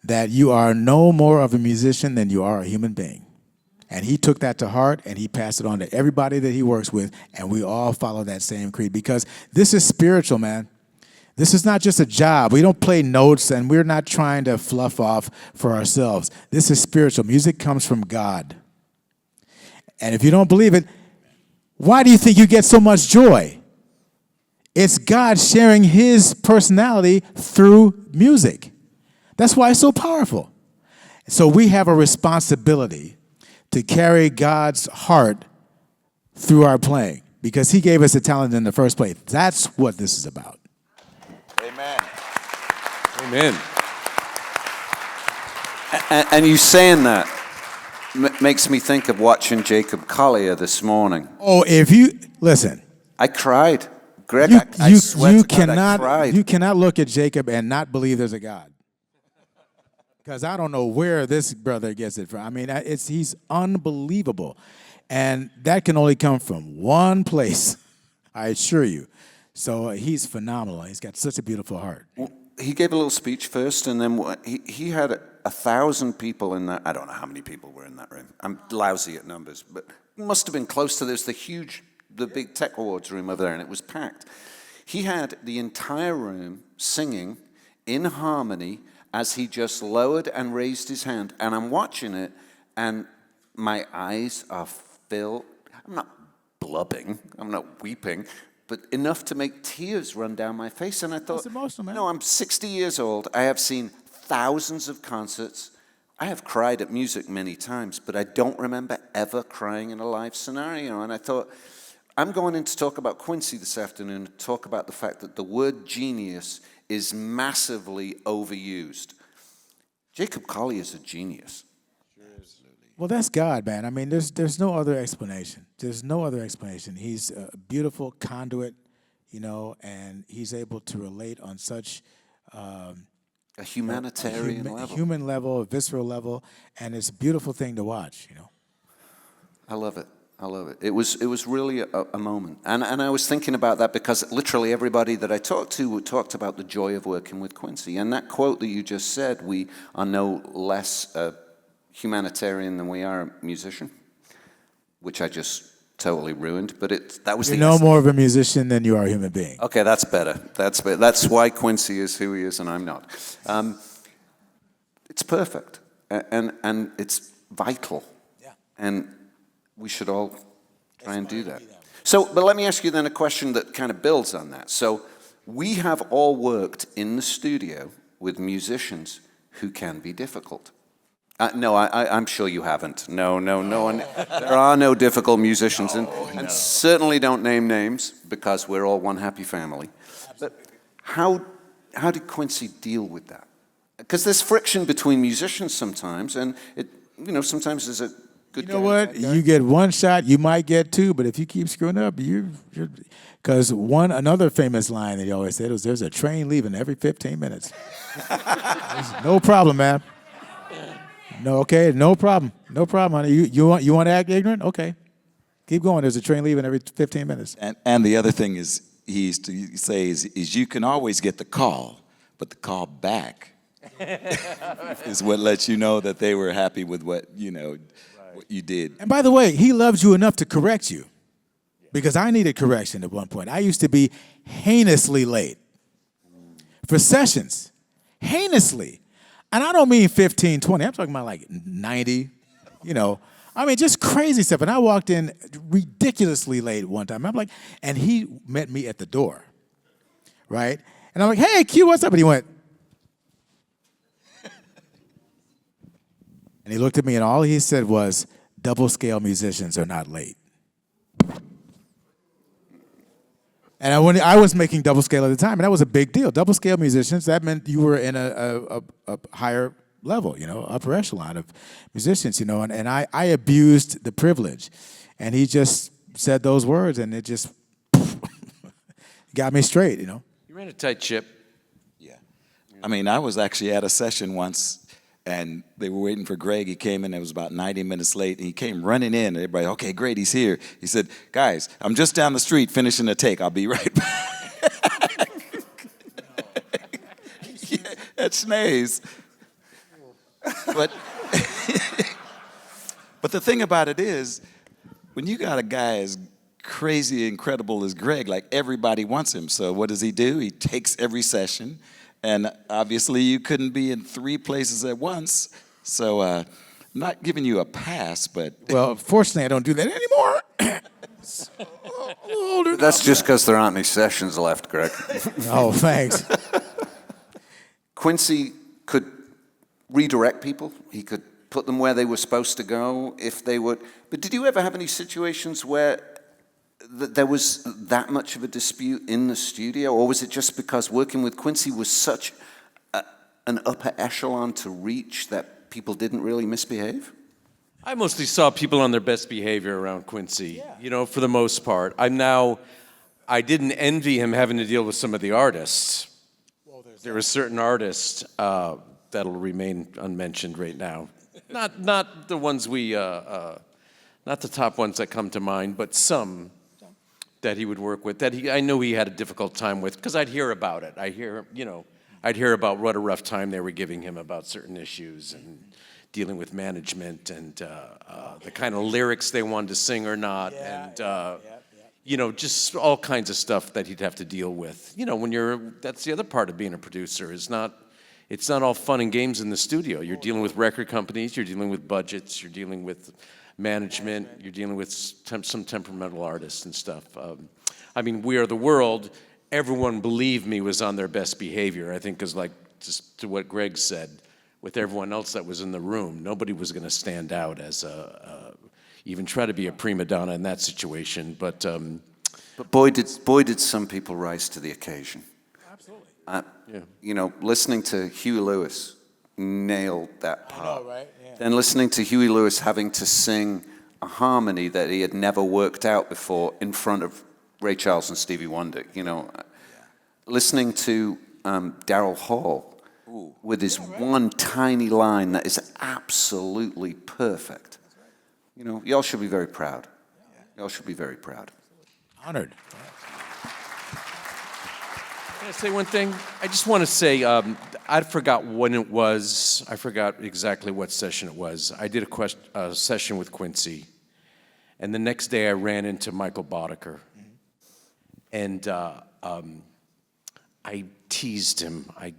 that you are no more of a musician than you are a human being. And he took that to heart, and he passed it on to everybody that he works with, and we all follow that same creed, because this is spiritual, man. This is not just a job. We don't play notes, and we're not trying to fluff off for ourselves. This is spiritual. Music comes from God. And if you don't believe it, why do you think you get so much joy? It's God sharing his personality through music. That's why it's so powerful. So we have a responsibility to carry God's heart through our playing, because he gave us the talent in the first place. That's what this is about. Amen. Amen. And you saying that makes me think of watching Jacob Collier this morning. Oh, if you listen, I cried. Greg, I you swear to God, I cried. you cannot look at Jacob and not believe there's a God. Because I don't know where this brother gets it from. I mean, he's unbelievable. And that can only come from one place, I assure you. So he's phenomenal. He's got such a beautiful heart. He gave a little speech first, and then he had 1,000 people in that. I don't know how many people were in that room. I'm lousy at numbers, but it must have been close to this, the big Tech Awards room over there, and it was packed. He had the entire room singing in harmony as he just lowered and raised his hand. And I'm watching it, and my eyes are filled. I'm not blubbing, I'm not weeping, but enough to make tears run down my face. And I thought, That's emotional, man. no, I'm 60 years old. I have seen thousands of concerts. I have cried at music many times, but I don't remember ever crying in a live scenario. And I thought, I'm going in to talk about Quincy this afternoon, to talk about the fact that the word genius is massively overused. Jacob Collier is a genius. Well, that's God, man. I mean, there's no other explanation. There's no other explanation. He's a beautiful conduit, you know, and he's able to relate on such A humanitarian level. human level, a visceral level, and it's a beautiful thing to watch, you know. I love it. I love it. It was really a moment. And I was thinking about that because literally everybody that I talked to talked about the joy of working with Quincy. And that quote that you just said, we are no less a humanitarian than we are a musician, which I just totally ruined. But that was You're no more of a musician than you are a human being. Okay, that's better. That's better. That's why Quincy is who he is and I'm not. It's perfect. And it's vital. Yeah. And we should all try and do that. So, but let me ask you then a question that kind of builds on that. So, we have all worked in the studio with musicians who can be difficult. No, I'm sure you haven't. No. And there are no difficult musicians, and certainly don't name names because we're all one happy family. But how did Quincy deal with that? Because there's friction between musicians sometimes, and sometimes there's a good. You know what? You get one shot, you might get two, but if you keep screwing up, you're. Because another famous line that he always said was, "There's a train leaving every 15 minutes." No problem, man. No, okay, no problem, honey. You want to act ignorant? Okay, keep going. There's a train leaving every 15 minutes. And the other thing is, he used to say is you can always get the call, but the call back is what lets you know that they were happy with what you did. And by the way, he loves you enough to correct you, because I needed correction at one point. I used to be heinously late for sessions, heinously. And I don't mean 15, 20. I'm talking about like 90, I mean, just crazy stuff. And I walked in ridiculously late one time. I'm like, and he met me at the door, right? And I'm like, hey, Q, what's up? And he went, and he looked at me, and all he said was, double-scale musicians are not late. And I was making double scale at the time, and that was a big deal. Double scale musicians, that meant you were in a higher level, upper echelon of musicians, and I abused the privilege. And he just said those words, and it just got me straight, You ran a tight ship. Yeah. I mean, I was actually at a session once, and they were waiting for Greg. He came in, it was about 90 minutes late, and he came running in. Everybody, okay, great, he's here. He said, guys, I'm just down the street finishing a take. I'll be right back. Yeah, at Schnee's. But the thing about it is, when you got a guy as crazy, incredible as Greg, like everybody wants him. So what does he do? He takes every session. And obviously, you couldn't be in 3 places at once. So I'm not giving you a pass, but... Well, fortunately, I don't do that anymore. That's just because there aren't any sessions left, Greg. Oh, thanks. Quincy could redirect people. He could put them where they were supposed to go if they would. But did you ever have any situations where there was that much of a dispute in the studio, or was it just because working with Quincy was such an upper echelon to reach that people didn't really misbehave? I mostly saw people on their best behavior around Quincy, for the most part. I didn't envy him having to deal with some of the artists. There were certain artists that'll remain unmentioned right now. Not the ones not the top ones that come to mind, but some that he would work with, I know he had a difficult time with, because I'd hear about it. I'd hear about what a rough time they were giving him about certain issues and dealing with management and the kind of lyrics they wanted to sing or not, just all kinds of stuff that he'd have to deal with. That's the other part of being a producer, it's not all fun and games in the studio. You're dealing with record companies, you're dealing with budgets, you're dealing with management, you're dealing with some temperamental artists and stuff. We Are the World, everyone, believe me, was on their best behavior. I think, because just to what Greg said, with everyone else that was in the room, nobody was going to stand out as even try to be a prima donna in that situation. But boy, did some people rise to the occasion. Absolutely. Listening to Huey Lewis nailed that part. I know, right? Yeah. Then listening to Huey Lewis having to sing a harmony that he had never worked out before in front of Ray Charles and Stevie Wonder. Listening to Daryl Hall with his one tiny line that is absolutely perfect. Y'all should be very proud. Y'all should be very proud. Honored. Can I say one thing? I just want to say, I forgot when it was. I forgot exactly what session it was. I did a session with Quincy, and the next day I ran into Michael Boddicker. And I teased him. I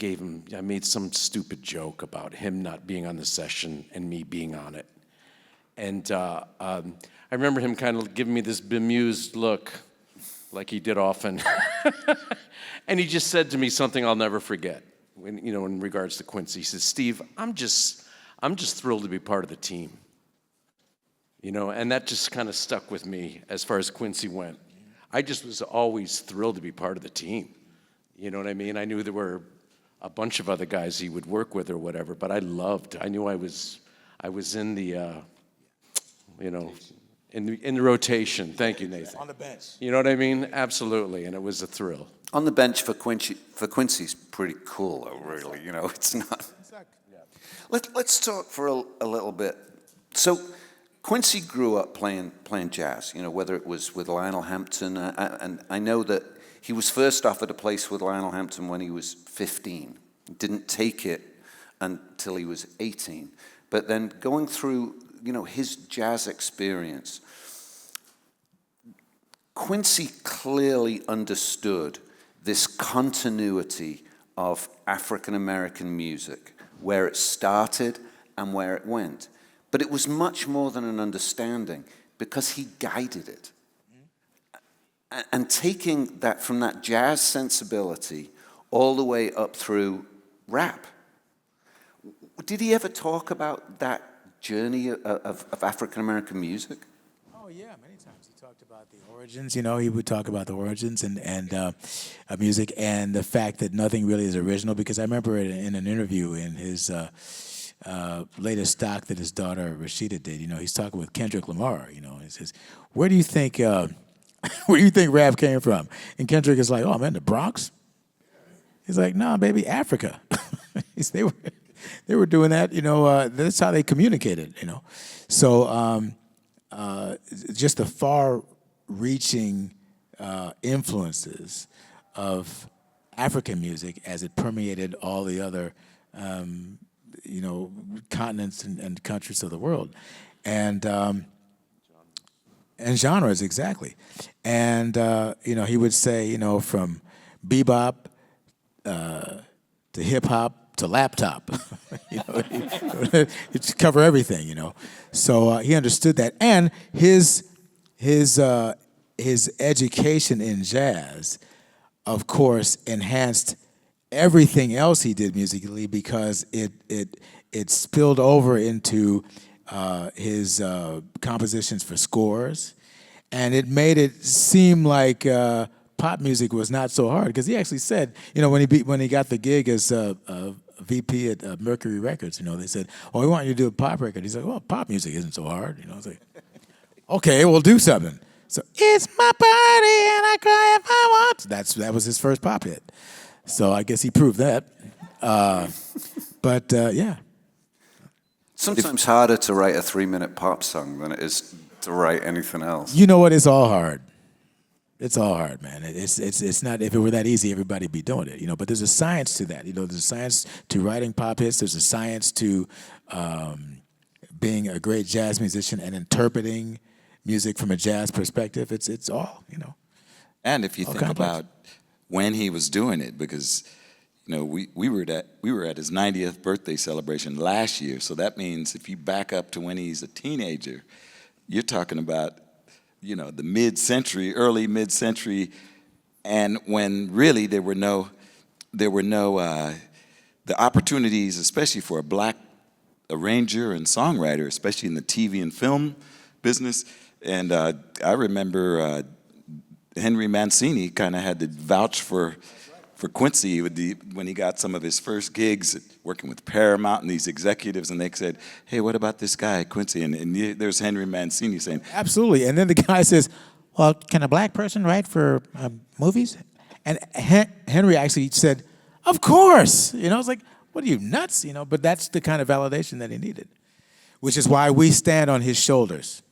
made some stupid joke about him not being on the session and me being on it. And I remember him kind of giving me this bemused look, like he did often. And he just said to me something I'll never forget. In regards to Quincy, he said, "Steve, I'm just thrilled to be part of the team." And that just kind of stuck with me as far as Quincy went. I just was always thrilled to be part of the team. You know what I mean? I knew there were a bunch of other guys he would work with or whatever, but I knew I was in the, in the rotation. Thank you, Nathan. On the bench. You know what I mean? Absolutely, and it was a thrill. On the bench for Quincy's pretty cool, though, really. You know, it's not. Let's talk for a little bit. So, Quincy grew up playing jazz. You know, whether it was with Lionel Hampton, and I know that he was first offered a place with Lionel Hampton when he was 15. Didn't take it until he was 18. But then going through, you know, his jazz experience, Quincy clearly understood this continuity of African American music, where it started and where it went. But it was much more than an understanding, because he guided it. And taking that from that jazz sensibility all the way up through rap. Did he ever talk about that journey of African American music? Oh yeah, many times he talked about the origins. You know, he would talk about the origins and of music, and the fact that nothing really is original. Because I remember in an interview in his latest doc that his daughter Rashida did. You know, he's talking with Kendrick Lamar. You know, he says, "Where do you think rap came from?" And Kendrick is like, "Oh man, the Bronx." He's like, "Nah, baby, Africa." They were doing that. You know, that's how they communicated. You know, so just the far-reaching influences of African music as it permeated all the other, you know, continents and countries of the world, and genres, exactly. And you know, he would say, you know, from bebop to hip hop to laptop, you know, it cover everything, you know. So he understood that, and his education in jazz, of course, enhanced everything else he did musically, because it spilled over into his compositions for scores, and it made it seem like pop music was not so hard. Because he actually said, you know, when he got the gig as VP at Mercury Records, you know, they said, "Oh, we want you to do a pop record." He's like, "Well, pop music isn't so hard." You know, I was like, "Okay, we'll do something." So, "It's my party and I cry if I want." That was his first pop hit. So I guess he proved that. But yeah. Sometimes harder to write a 3-minute pop song than it is to write anything else. You know what? It's all hard. It's all hard, man. It's not. If it were that easy, everybody'd be doing it, you know. But there's a science to that, you know. There's a science to writing pop hits. There's a science to being a great jazz musician and interpreting music from a jazz perspective. It's all, you know. And if you think about when he was doing it, because you know we were at his 90th birthday celebration last year, so that means if you back up to when he's a teenager, you're talking about, you know, the mid-century, early mid-century, and when really there were no the opportunities, especially for a black arranger and songwriter, especially in the TV and film business. And I remember Henry Mancini kind of had to vouch for Quincy when he got some of his first gigs working with Paramount and these executives, and they said, "Hey, what about this guy, Quincy?" And there's Henry Mancini saying, "Absolutely." And then the guy says, "Well, can a black person write for movies?" And Henry actually said, "Of course." You know, it's like, what are you, nuts? You know, but that's the kind of validation that he needed, which is why we stand on his shoulders.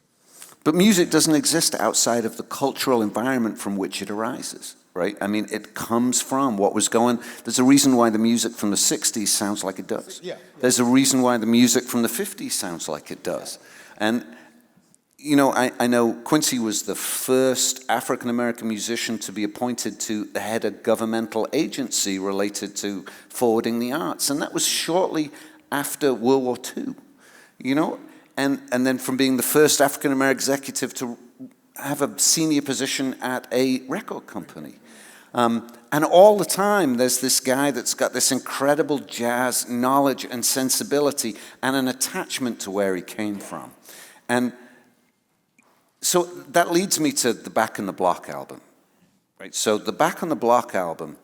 But music doesn't exist outside of the cultural environment from which it arises. Right? I mean, it comes from what was going. There's a reason why the music from the 60s sounds like it does. Yeah. There's a reason why the music from the 50s sounds like it does. And, you know, I know Quincy was the first African-American musician to be appointed to the head of governmental agency related to forwarding the arts. And that was shortly after World War II, you know? And then from being the first African-American executive to have a senior position at a record company. And all the time, there's this guy that's got this incredible jazz knowledge and sensibility and an attachment to where he came from. And so that leads me to the Back in the Block album. Right? So the Back on the Block album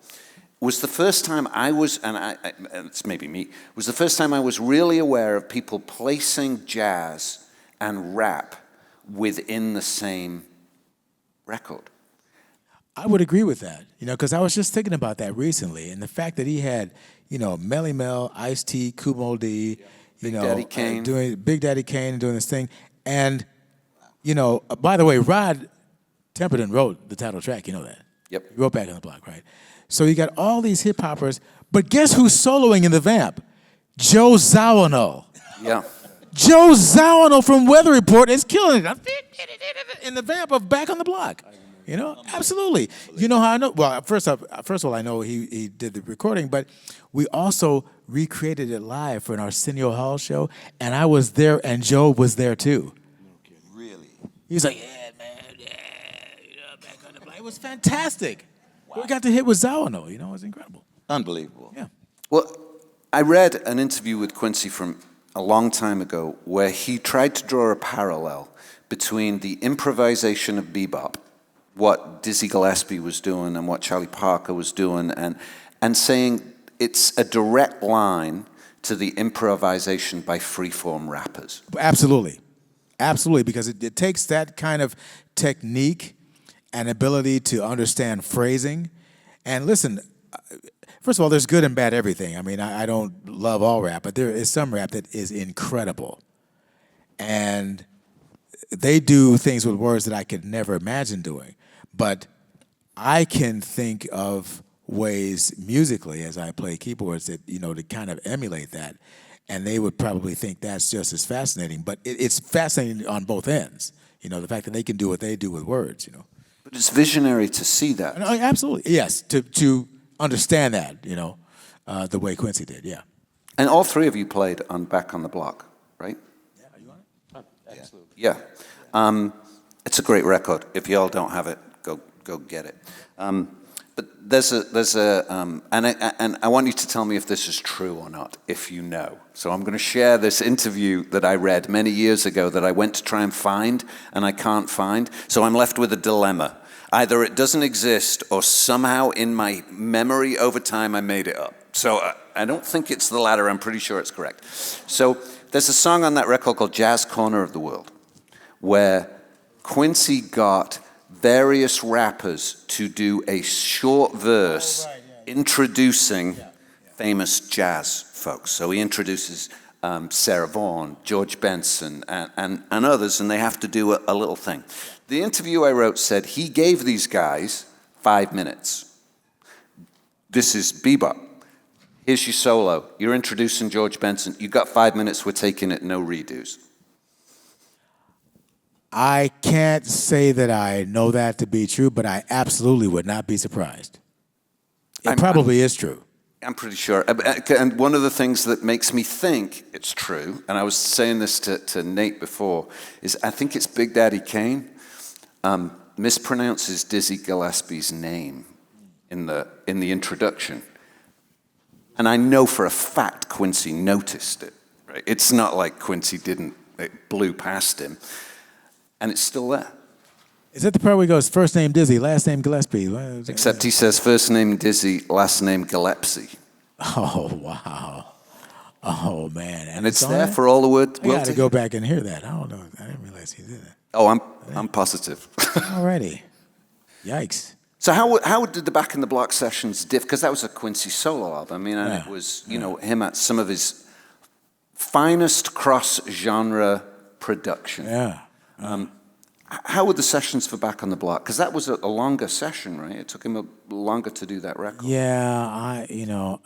was the first time I was, and it's maybe me, was the first time I was really aware of people placing jazz and rap within the same record. I would agree with that, because I was just thinking about that recently, and the fact that he had, Melly Mel, Ice-T, Kumo D, Big Daddy Kane. doing Big Daddy Kane doing this thing, and by the way, Rod Temperton wrote the title track. You know that. Yep. He wrote Back on the Block, right? So you got all these hip hoppers, but guess who's soloing in the Vamp? Joe Zawinul. Yeah. Joe Zawinul from Weather Report is killing it in the Vamp of Back on the Block. Absolutely. You know how I know? Well, first of all, I know he did the recording, but we also recreated it live for an Arsenio Hall show, and I was there, and Joe was there too. Really? He was like, "Yeah, man, Back on the Block." It was fantastic. Wow. We got to hit with Zawinul. It was incredible. Unbelievable. Yeah. Well, I read an interview with Quincy from a long time ago where he tried to draw a parallel between the improvisation of bebop, what Dizzy Gillespie was doing and what Charlie Parker was doing, and saying it's a direct line to the improvisation by freeform rappers. Absolutely. Absolutely, because it takes that kind of technique and ability to understand phrasing. And listen, first of all, there's good and bad everything. I mean, I don't love all rap, but there is some rap that is incredible. And they do things with words that I could never imagine doing. But I can think of ways musically as I play keyboards that, to kind of emulate that. And they would probably think that's just as fascinating. But it's fascinating on both ends, the fact that they can do what they do with words, But it's visionary to see that. No, absolutely, yes, to understand that, the way Quincy did, yeah. And all three of you played on Back on the Block, right? Yeah, are you on it? Absolutely. Yeah. It's a great record. If y'all don't have it, go get it. But there's a and I want you to tell me if this is true or not, if you know. So I'm going to share this interview that I read many years ago that I went to try and find, and I can't find. So I'm left with a dilemma. Either it doesn't exist, or somehow in my memory over time I made it up. So I don't think it's the latter. I'm pretty sure it's correct. So there's a song on that record called Jazz Corner of the World, where Quincy got various rappers to do a short verse introducing famous jazz folks. So he introduces Sarah Vaughan, George Benson, and others, and they have to do a little thing. The interview I wrote said he gave these guys 5 minutes. This is bebop. Here's your solo. You're introducing George Benson. You got 5 minutes. We're taking it. No redos. I can't say that I know that to be true, but I absolutely would not be surprised. It probably is true. I'm pretty sure. And one of the things that makes me think it's true, and I was saying this to Nate before, is I think it's Big Daddy Kane mispronounces Dizzy Gillespie's name in the introduction. And I know for a fact Quincy noticed it. Right? It's not like Quincy it blew past him. And it's still there. Is that the part where he goes, first name Dizzy, last name Gillespie? Except he says first name Dizzy, last name Gillespie. Oh, wow. Oh, man. And it's there for all the world. I got to go back and hear that. I don't know. I didn't realize he did that. Oh, I'm positive. Alrighty. Yikes. So how did the Back in the Block sessions differ? Because that was a Quincy solo album. I mean, and it was, him at some of his finest cross-genre production. Yeah. How were the sessions for Back on the Block? Because that was a longer session, right? It took him longer to do that record. Yeah,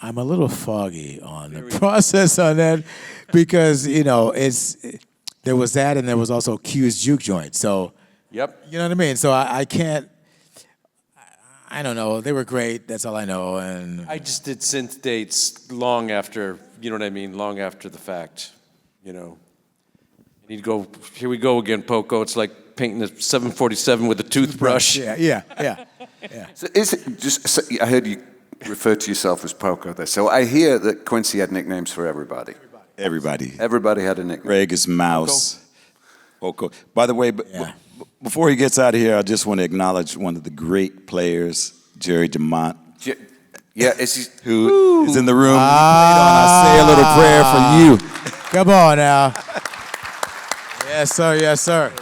I'm a little foggy on the process on that because, there was that and there was also Q's Juke Joint. So, Yep. You know what I mean? So I can't, I don't know. They were great. That's all I know. And I just did synth dates long after, long after the fact, And he'd go, here we go again, Poco. It's like painting a 747 with a toothbrush. Yeah. So is it just? I heard you refer to yourself as Poco there. So I hear that Quincy had nicknames for everybody. Everybody. Everybody had a nickname. Greg is Mouse. Poco. By the way, before he gets out of here, I just want to acknowledge one of the great players, Jerry DeMont. Yeah, is who is in the room. He played on I Say a Little Prayer for You. Come on now. Yes, sir. Yes, sir.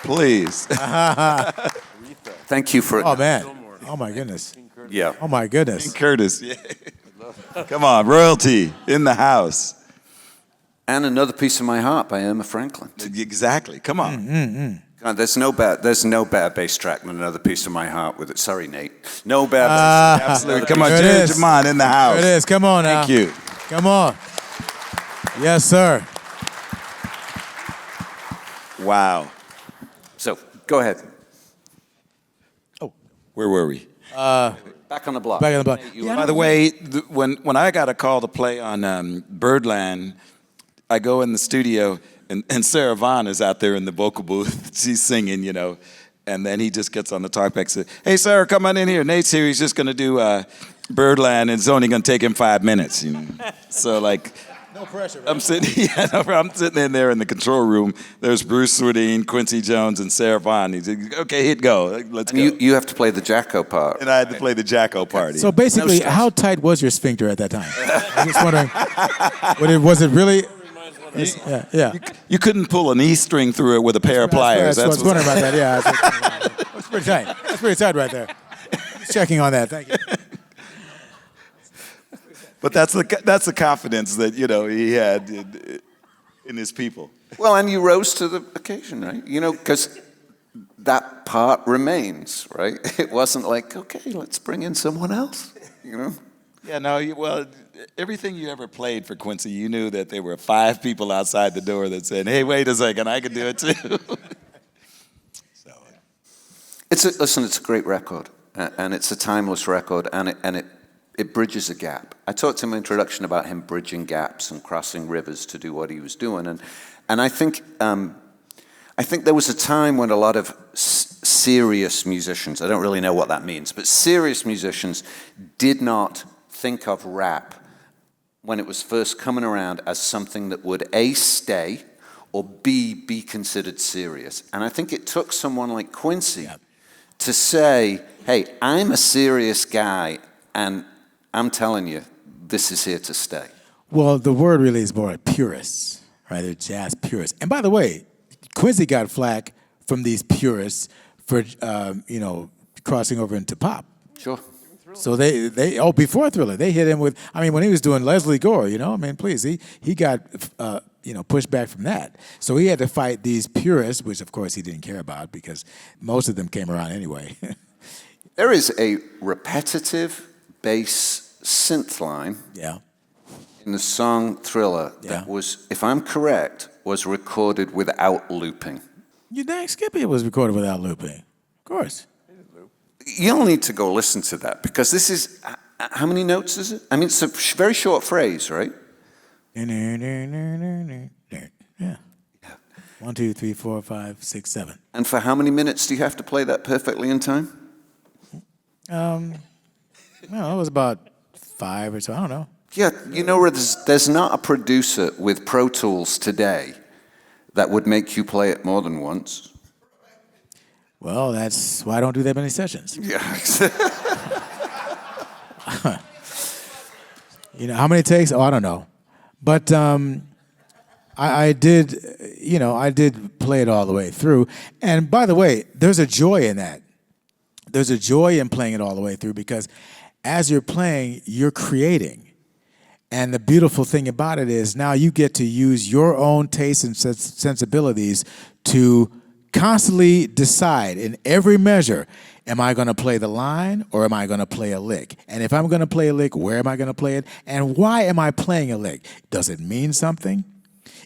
Please. Thank you for it. Oh, man. Oh, my goodness. Yeah. Oh, my goodness. Curtis. Yeah. Come on, royalty in the house. And Another Piece of My Heart by Aretha Franklin. Exactly. Come on. God, there's no better bass track than Another Piece of My Heart with it. Sorry, Nate. No better bass track. Absolutely. Come on, There it Jerry is. Jamon in the house. There it is. Come on now. Thank you. Come on. Yes, sir. Wow. So, go ahead. Where were we? Back on the block. Back in the block. You- Yeah, By the way, when I got a call to play on Birdland, I go in the studio, and Sarah Vaughan is out there in the vocal booth. She's singing, you know, and then he just gets on the talkback and says, "Hey, Sarah, come on in here. Nate's here. He's just going to do Birdland, and it's only going to take him 5 minutes." You know, so like. No pressure. I'm sitting in there in the control room. There's Bruce Swerdine, Quincy Jones, and Sarah Vaughan. He's like, "Okay, hit go. Let's go." You have to play the Jacko part. And I had to play the Jacko party. So basically, how tight was your sphincter at that time? I'm just wondering, was it really? Yeah. You couldn't pull an E string through it with a pair of pliers. That's what I was wondering about that. Yeah, that's pretty tight. That's pretty tight right there. Just checking on that. Thank you. But that's the confidence that, you know, he had in his people. Well, and you rose to the occasion, right? You know, because that part remains, right? It wasn't like, okay, let's bring in someone else, you know? Yeah, no, well, everything you ever played for Quincy, you knew that there were 5 people outside the door that said, "Hey, wait a second, I can do it too." Listen, it's a great record, and it's a timeless record, and it bridges a gap. I talked in my introduction about him bridging gaps and crossing rivers to do what he was doing, and I think there was a time when a lot of serious musicians, I don't really know what that means, but serious musicians did not think of rap when it was first coming around as something that would A, stay, or B, be considered serious. And I think it took someone like Quincy to say, hey, I'm a serious guy, and I'm telling you, this is here to stay. Well, the word really is more purists, right? They're jazz purists. And by the way, Quincy got flack from these purists for, crossing over into pop. Sure. So they before Thriller, they hit him with, when he was doing Leslie Gore, please, he got, pushed back from that. So he had to fight these purists, which of course he didn't care about because most of them came around anyway. There is a repetitive bass synth line in the song Thriller that was, if I'm correct, was recorded without looping. You dang Skippy, it was recorded without looping. Of course. You'll need to go listen to that because this is, how many notes is it? It's a very short phrase, right? Yeah. 1, 2, 3, 4, 5, 6, 7. And for how many minutes do you have to play that perfectly in time? It was about 5 or so, I don't know. Yeah, there's not a producer with Pro Tools today that would make you play it more than once. Well, that's why I don't do that many sessions. Yeah. How many takes? Oh, I don't know. But I did play it all the way through. And by the way, there's a joy in that. There's a joy in playing it all the way through because as you're playing, you're creating. And the beautiful thing about it is now you get to use your own tastes and sensibilities to constantly decide in every measure, am I going to play the line or am I going to play a lick? And if I'm going to play a lick, where am I going to play it? And why am I playing a lick? Does it mean something?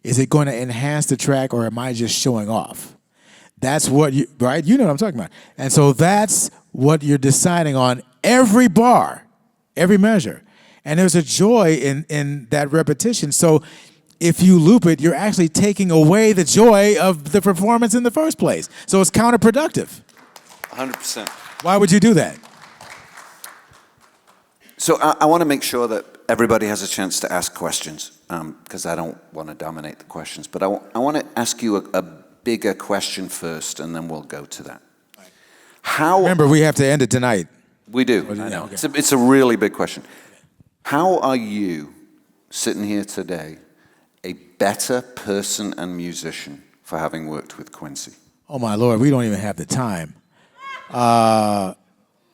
Is it going to enhance the track or am I just showing off? That's what right? You know what I'm talking about. And so that's what you're deciding on every bar, every measure. And there's a joy in that repetition. So if you loop it, you're actually taking away the joy of the performance in the first place. So it's counterproductive. 100%. Why would you do that? So I want to make sure that everybody has a chance to ask questions because I don't want to dominate the questions. But I want to ask you a bigger question first, and then we'll go to that. Remember, we have to end it tonight. We do. I know. Okay. It's a really big question. How are you, sitting here today, a better person and musician for having worked with Quincy? Oh my Lord, we don't even have the time.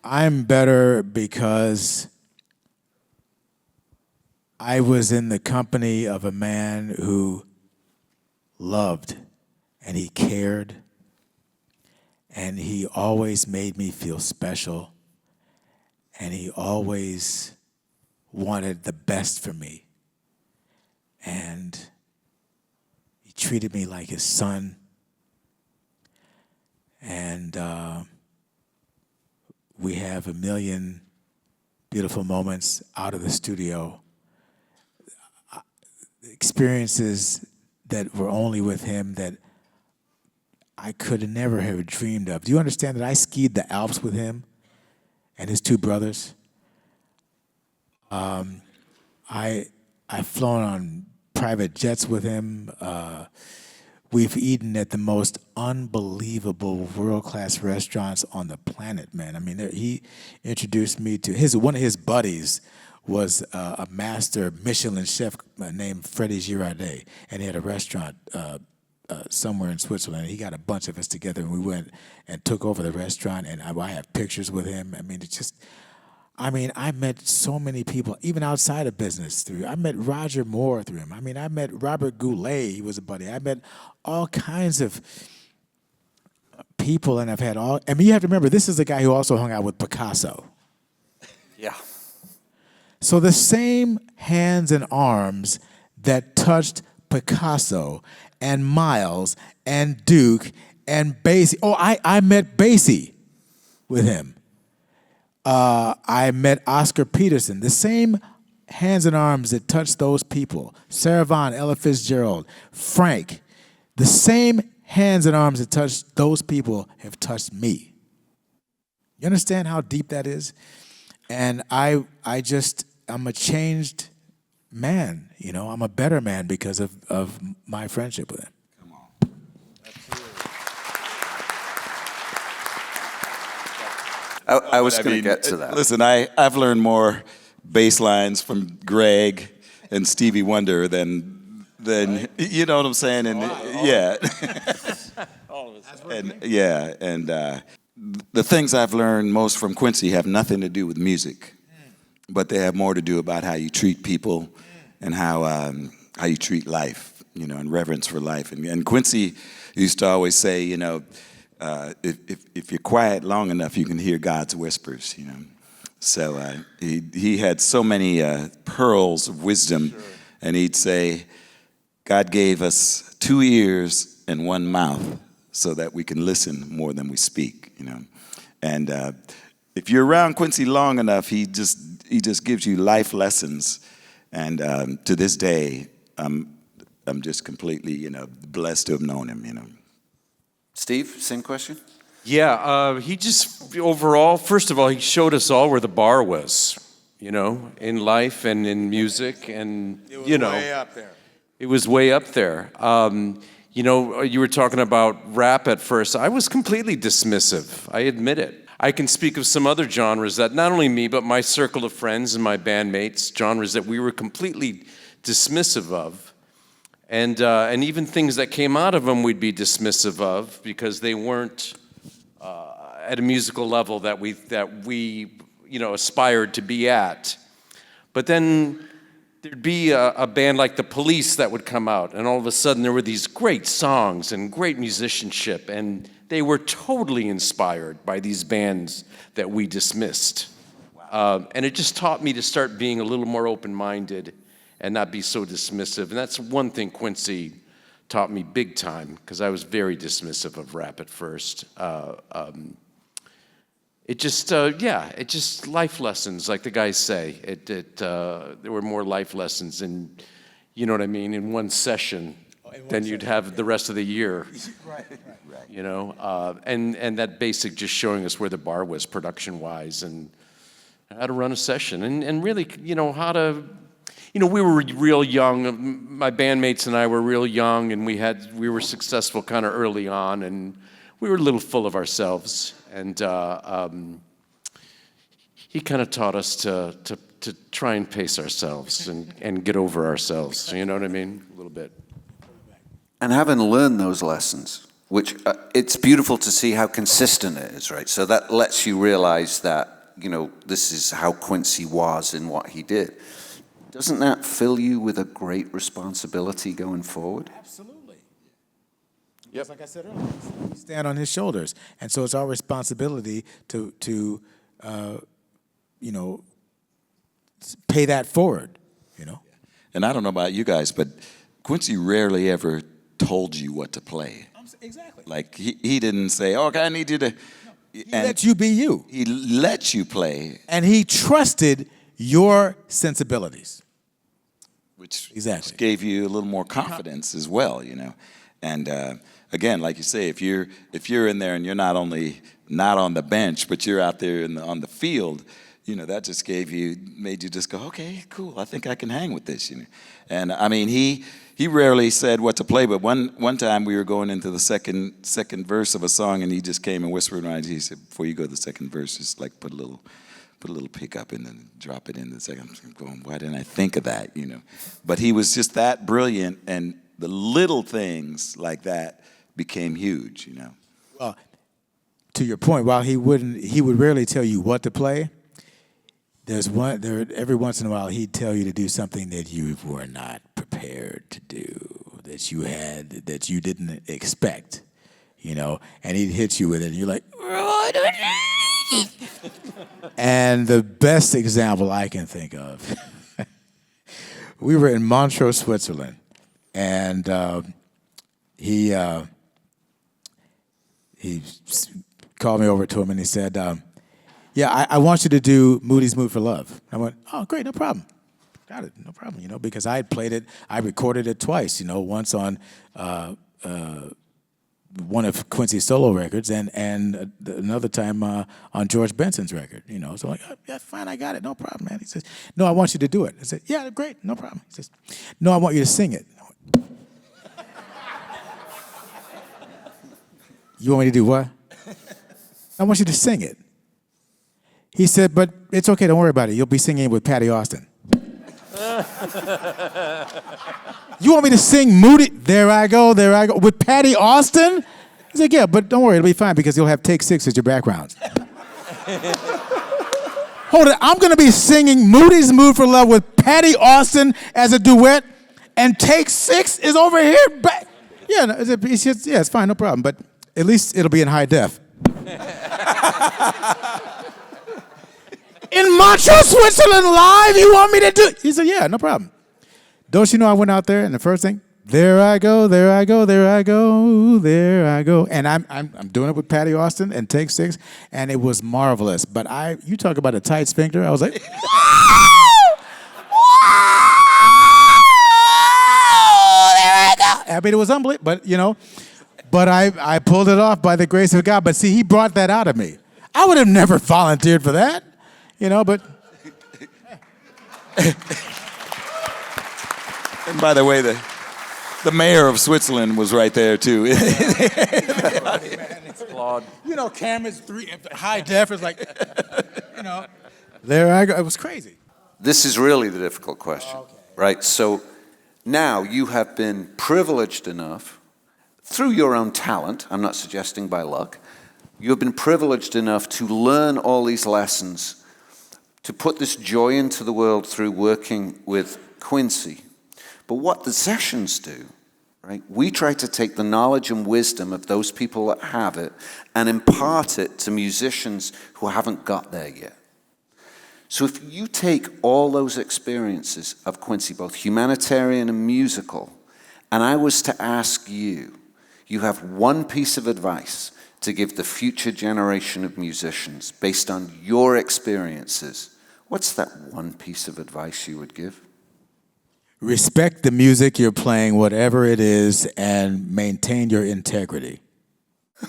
I'm better because I was in the company of a man who loved and he cared and he always made me feel special and he always wanted the best for me. And he treated me like his son. And we have a million beautiful moments out of the studio. Experiences that were only with him that I could never have dreamed of. Do you understand that I skied the Alps with him and his two brothers? I've flown on private jets with him. We've eaten at the most unbelievable world-class restaurants on the planet, man. I mean, he introduced me to one of his buddies was a master Michelin chef named Freddie Girardet, and he had a restaurant somewhere in Switzerland. He got a bunch of us together, and we went and took over the restaurant, and I have pictures with him. I met so many people, even outside of business through. I met Roger Moore through him. I met Robert Goulet. He was a buddy. I met all kinds of people, and you have to remember, this is a guy who also hung out with Picasso. Yeah. So the same hands and arms that touched Picasso and Miles and Duke and Basie. Oh, I met Basie with him. I met Oscar Peterson. The same hands and arms that touched those people. Sarah Vaughan, Ella Fitzgerald, Frank. The same hands and arms that touched those people have touched me. You understand how deep that is? And I'm a changed man, you know. I'm a better man because of my friendship with him. Come on. I was going to get to that. Listen, I've learned more bass lines from Greg and Stevie Wonder than you know what I'm saying? And yeah. All of us. And the things I've learned most from Quincy have nothing to do with music, but they have more to do about how you treat people and how you treat life, you know, and reverence for life. And Quincy used to always say, you know, if you're quiet long enough, you can hear God's whispers, you know. So he had so many pearls of wisdom, sure. And he'd say, God gave us 2 ears and 1 mouth so that we can listen more than we speak, you know. And if you're around Quincy long enough, he just gives you life lessons. And to this day, I'm just completely, you know, blessed to have known him, you know. Steve, same question? Yeah, he just, overall, first of all, he showed us all where the bar was, you know, in life and in music, and, you know. It was way up there. It was way up there. You know, you were talking about rap at first. I was completely dismissive, I admit it. I can speak of some other genres that not only me, but my circle of friends and my bandmates, genres that we were completely dismissive of. And even things that came out of them we'd be dismissive of because they weren't at a musical level that we you know, aspired to be at. But then there'd be a band like The Police that would come out, and all of a sudden there were these great songs and great musicianship, and they were totally inspired by these bands that we dismissed. And it just taught me to start being a little more open-minded and not be so dismissive. And that's one thing Quincy taught me big time, because I was very dismissive of rap at first. It just life lessons, like the guys say. There were more life lessons in, you know what I mean, in one session than you'd have the rest of the year. Right. You know, and that basic just showing us where the bar was production-wise and how to run a session and really, you know, how to, you know, we were real young. My bandmates and I were real young, and we were successful kind of early on, and we were a little full of ourselves. And he kind of taught us to try and pace ourselves and get over ourselves. You know what I mean? A little bit. And having learned those lessons, which it's beautiful to see how consistent it is, right? So that lets you realize that, you know, this is how Quincy was in what he did. Doesn't that fill you with a great responsibility going forward? Absolutely. Yep. Like I said earlier, we stand on his shoulders, and so it's our responsibility to you know, pay that forward. You know. And I don't know about you guys, but Quincy rarely ever told you what to play. Exactly. Like he didn't say, "Oh, okay, I need you to." He let you be you. He let you play, and he trusted your sensibilities, which exactly gave you a little more confidence as well, you know. And again, like you say, if you're in there and you're not only not on the bench, but you're out there on the field, you know, that just made you just go, okay, cool, I think I can hang with this, you know. And I mean, he rarely said what to play, but one time we were going into the second verse of a song, and he just came and whispered around. He said, before you go to the second verse, just like put a little pickup in and drop it in the second. I'm going, why didn't I think of that, you know? But he was just that brilliant, and the little things like that became huge, you know. Well, to your point, while he would rarely tell you what to play. Every once in a while he'd tell you to do something that you were not prepared to do, that you didn't expect, you know, and he'd hit you with it, and you're like, and the best example I can think of, we were in Montreux, Switzerland, and he called me over to him and he said, yeah, I want you to do Moody's Mood for Love. I went, oh, great, no problem. Got it, no problem, you know, because I had played it, I recorded it twice, you know, once on one of Quincy's solo records and another time on George Benson's record, you know. So I'm like, oh, yeah, fine, I got it, no problem, man. He says, no, I want you to do it. I said, yeah, great, no problem. He says, no, I want you to sing it. I went, you want me to do what? I want you to sing it. He said, but it's okay, don't worry about it. You'll be singing with Patty Austin. You want me to sing Moody? There I go, with Patty Austin? He's like, yeah, but don't worry, it'll be fine because you'll have Take 6 as your background. Hold it, I'm gonna be singing Moody's Mood for Love with Patty Austin as a duet, and Take 6 is over here. Yeah, no, it's fine, no problem, but at least it'll be in high def. In Montreux, Switzerland, live, you want me to do it? He said, yeah, no problem. Don't you know I went out there and the first thing, there I go, there I go, there I go, there I go. And I'm doing it with Patty Austin and Take 6, and it was marvelous. But you talk about a tight sphincter, I was like, there I go. I mean, it was unbelievable, but you know, I pulled it off by the grace of God. But see, he brought that out of me. I would have never volunteered for that. You know, but... And by the way, the mayor of Switzerland was right there, too. It's flawed. You know, cameras, high def, is like, you know. There I go. It was crazy. This is really the difficult question, right? So now you have been privileged enough, through your own talent, I'm not suggesting by luck, you have been privileged enough to learn all these lessons, to put this joy into the world through working with Quincy. But what the sessions do, right? We try to take the knowledge and wisdom of those people that have it and impart it to musicians who haven't got there yet. So if you take all those experiences of Quincy, both humanitarian and musical, and I was to ask you, you have one piece of advice to give the future generation of musicians based on your experiences, what's that one piece of advice you would give? Respect the music you're playing, whatever it is, and maintain your integrity.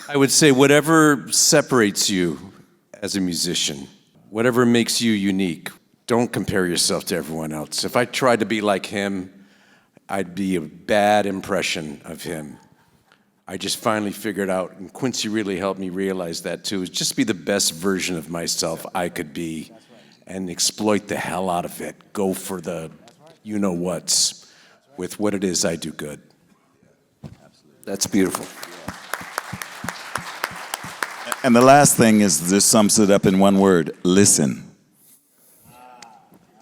I would say whatever separates you as a musician, whatever makes you unique, don't compare yourself to everyone else. If I tried to be like him, I'd be a bad impression of him. I just finally figured out, and Quincy really helped me realize that too, is just be the best version of myself I could be. and exploit the hell out of it. Go for the you-know-whats with what it is I do good. That's beautiful. And the last thing is, this sums it up in one word: listen.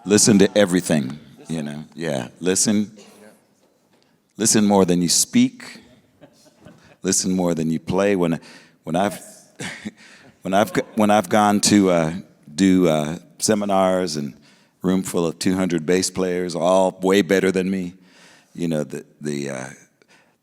Listen to everything, you know. Yeah, listen. Listen more than you speak. Listen more than you play. When I've gone to do seminars and room full of 200 bass players, all way better than me, you know, the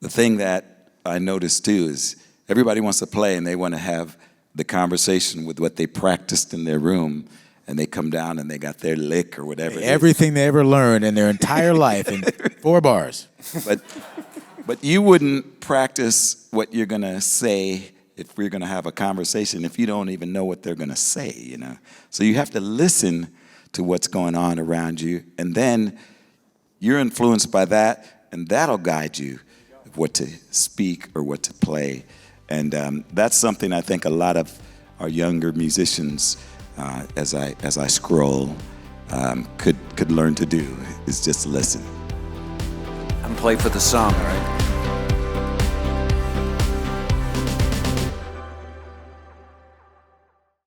thing that I noticed too is everybody wants to play and they want to have the conversation with what they practiced in their room, and they come down and they got their lick or whatever. Everything they ever learned in their entire life in 4 bars. But you wouldn't practice what you're going to say if we're going to have a conversation if you don't even know what they're going to say, you know. So you have to listen to what's going on around you, and then you're influenced by that, and that'll guide you what to speak or what to play. And that's something I think a lot of our younger musicians, as I scroll, could learn to do, is just listen. And play for the song, right?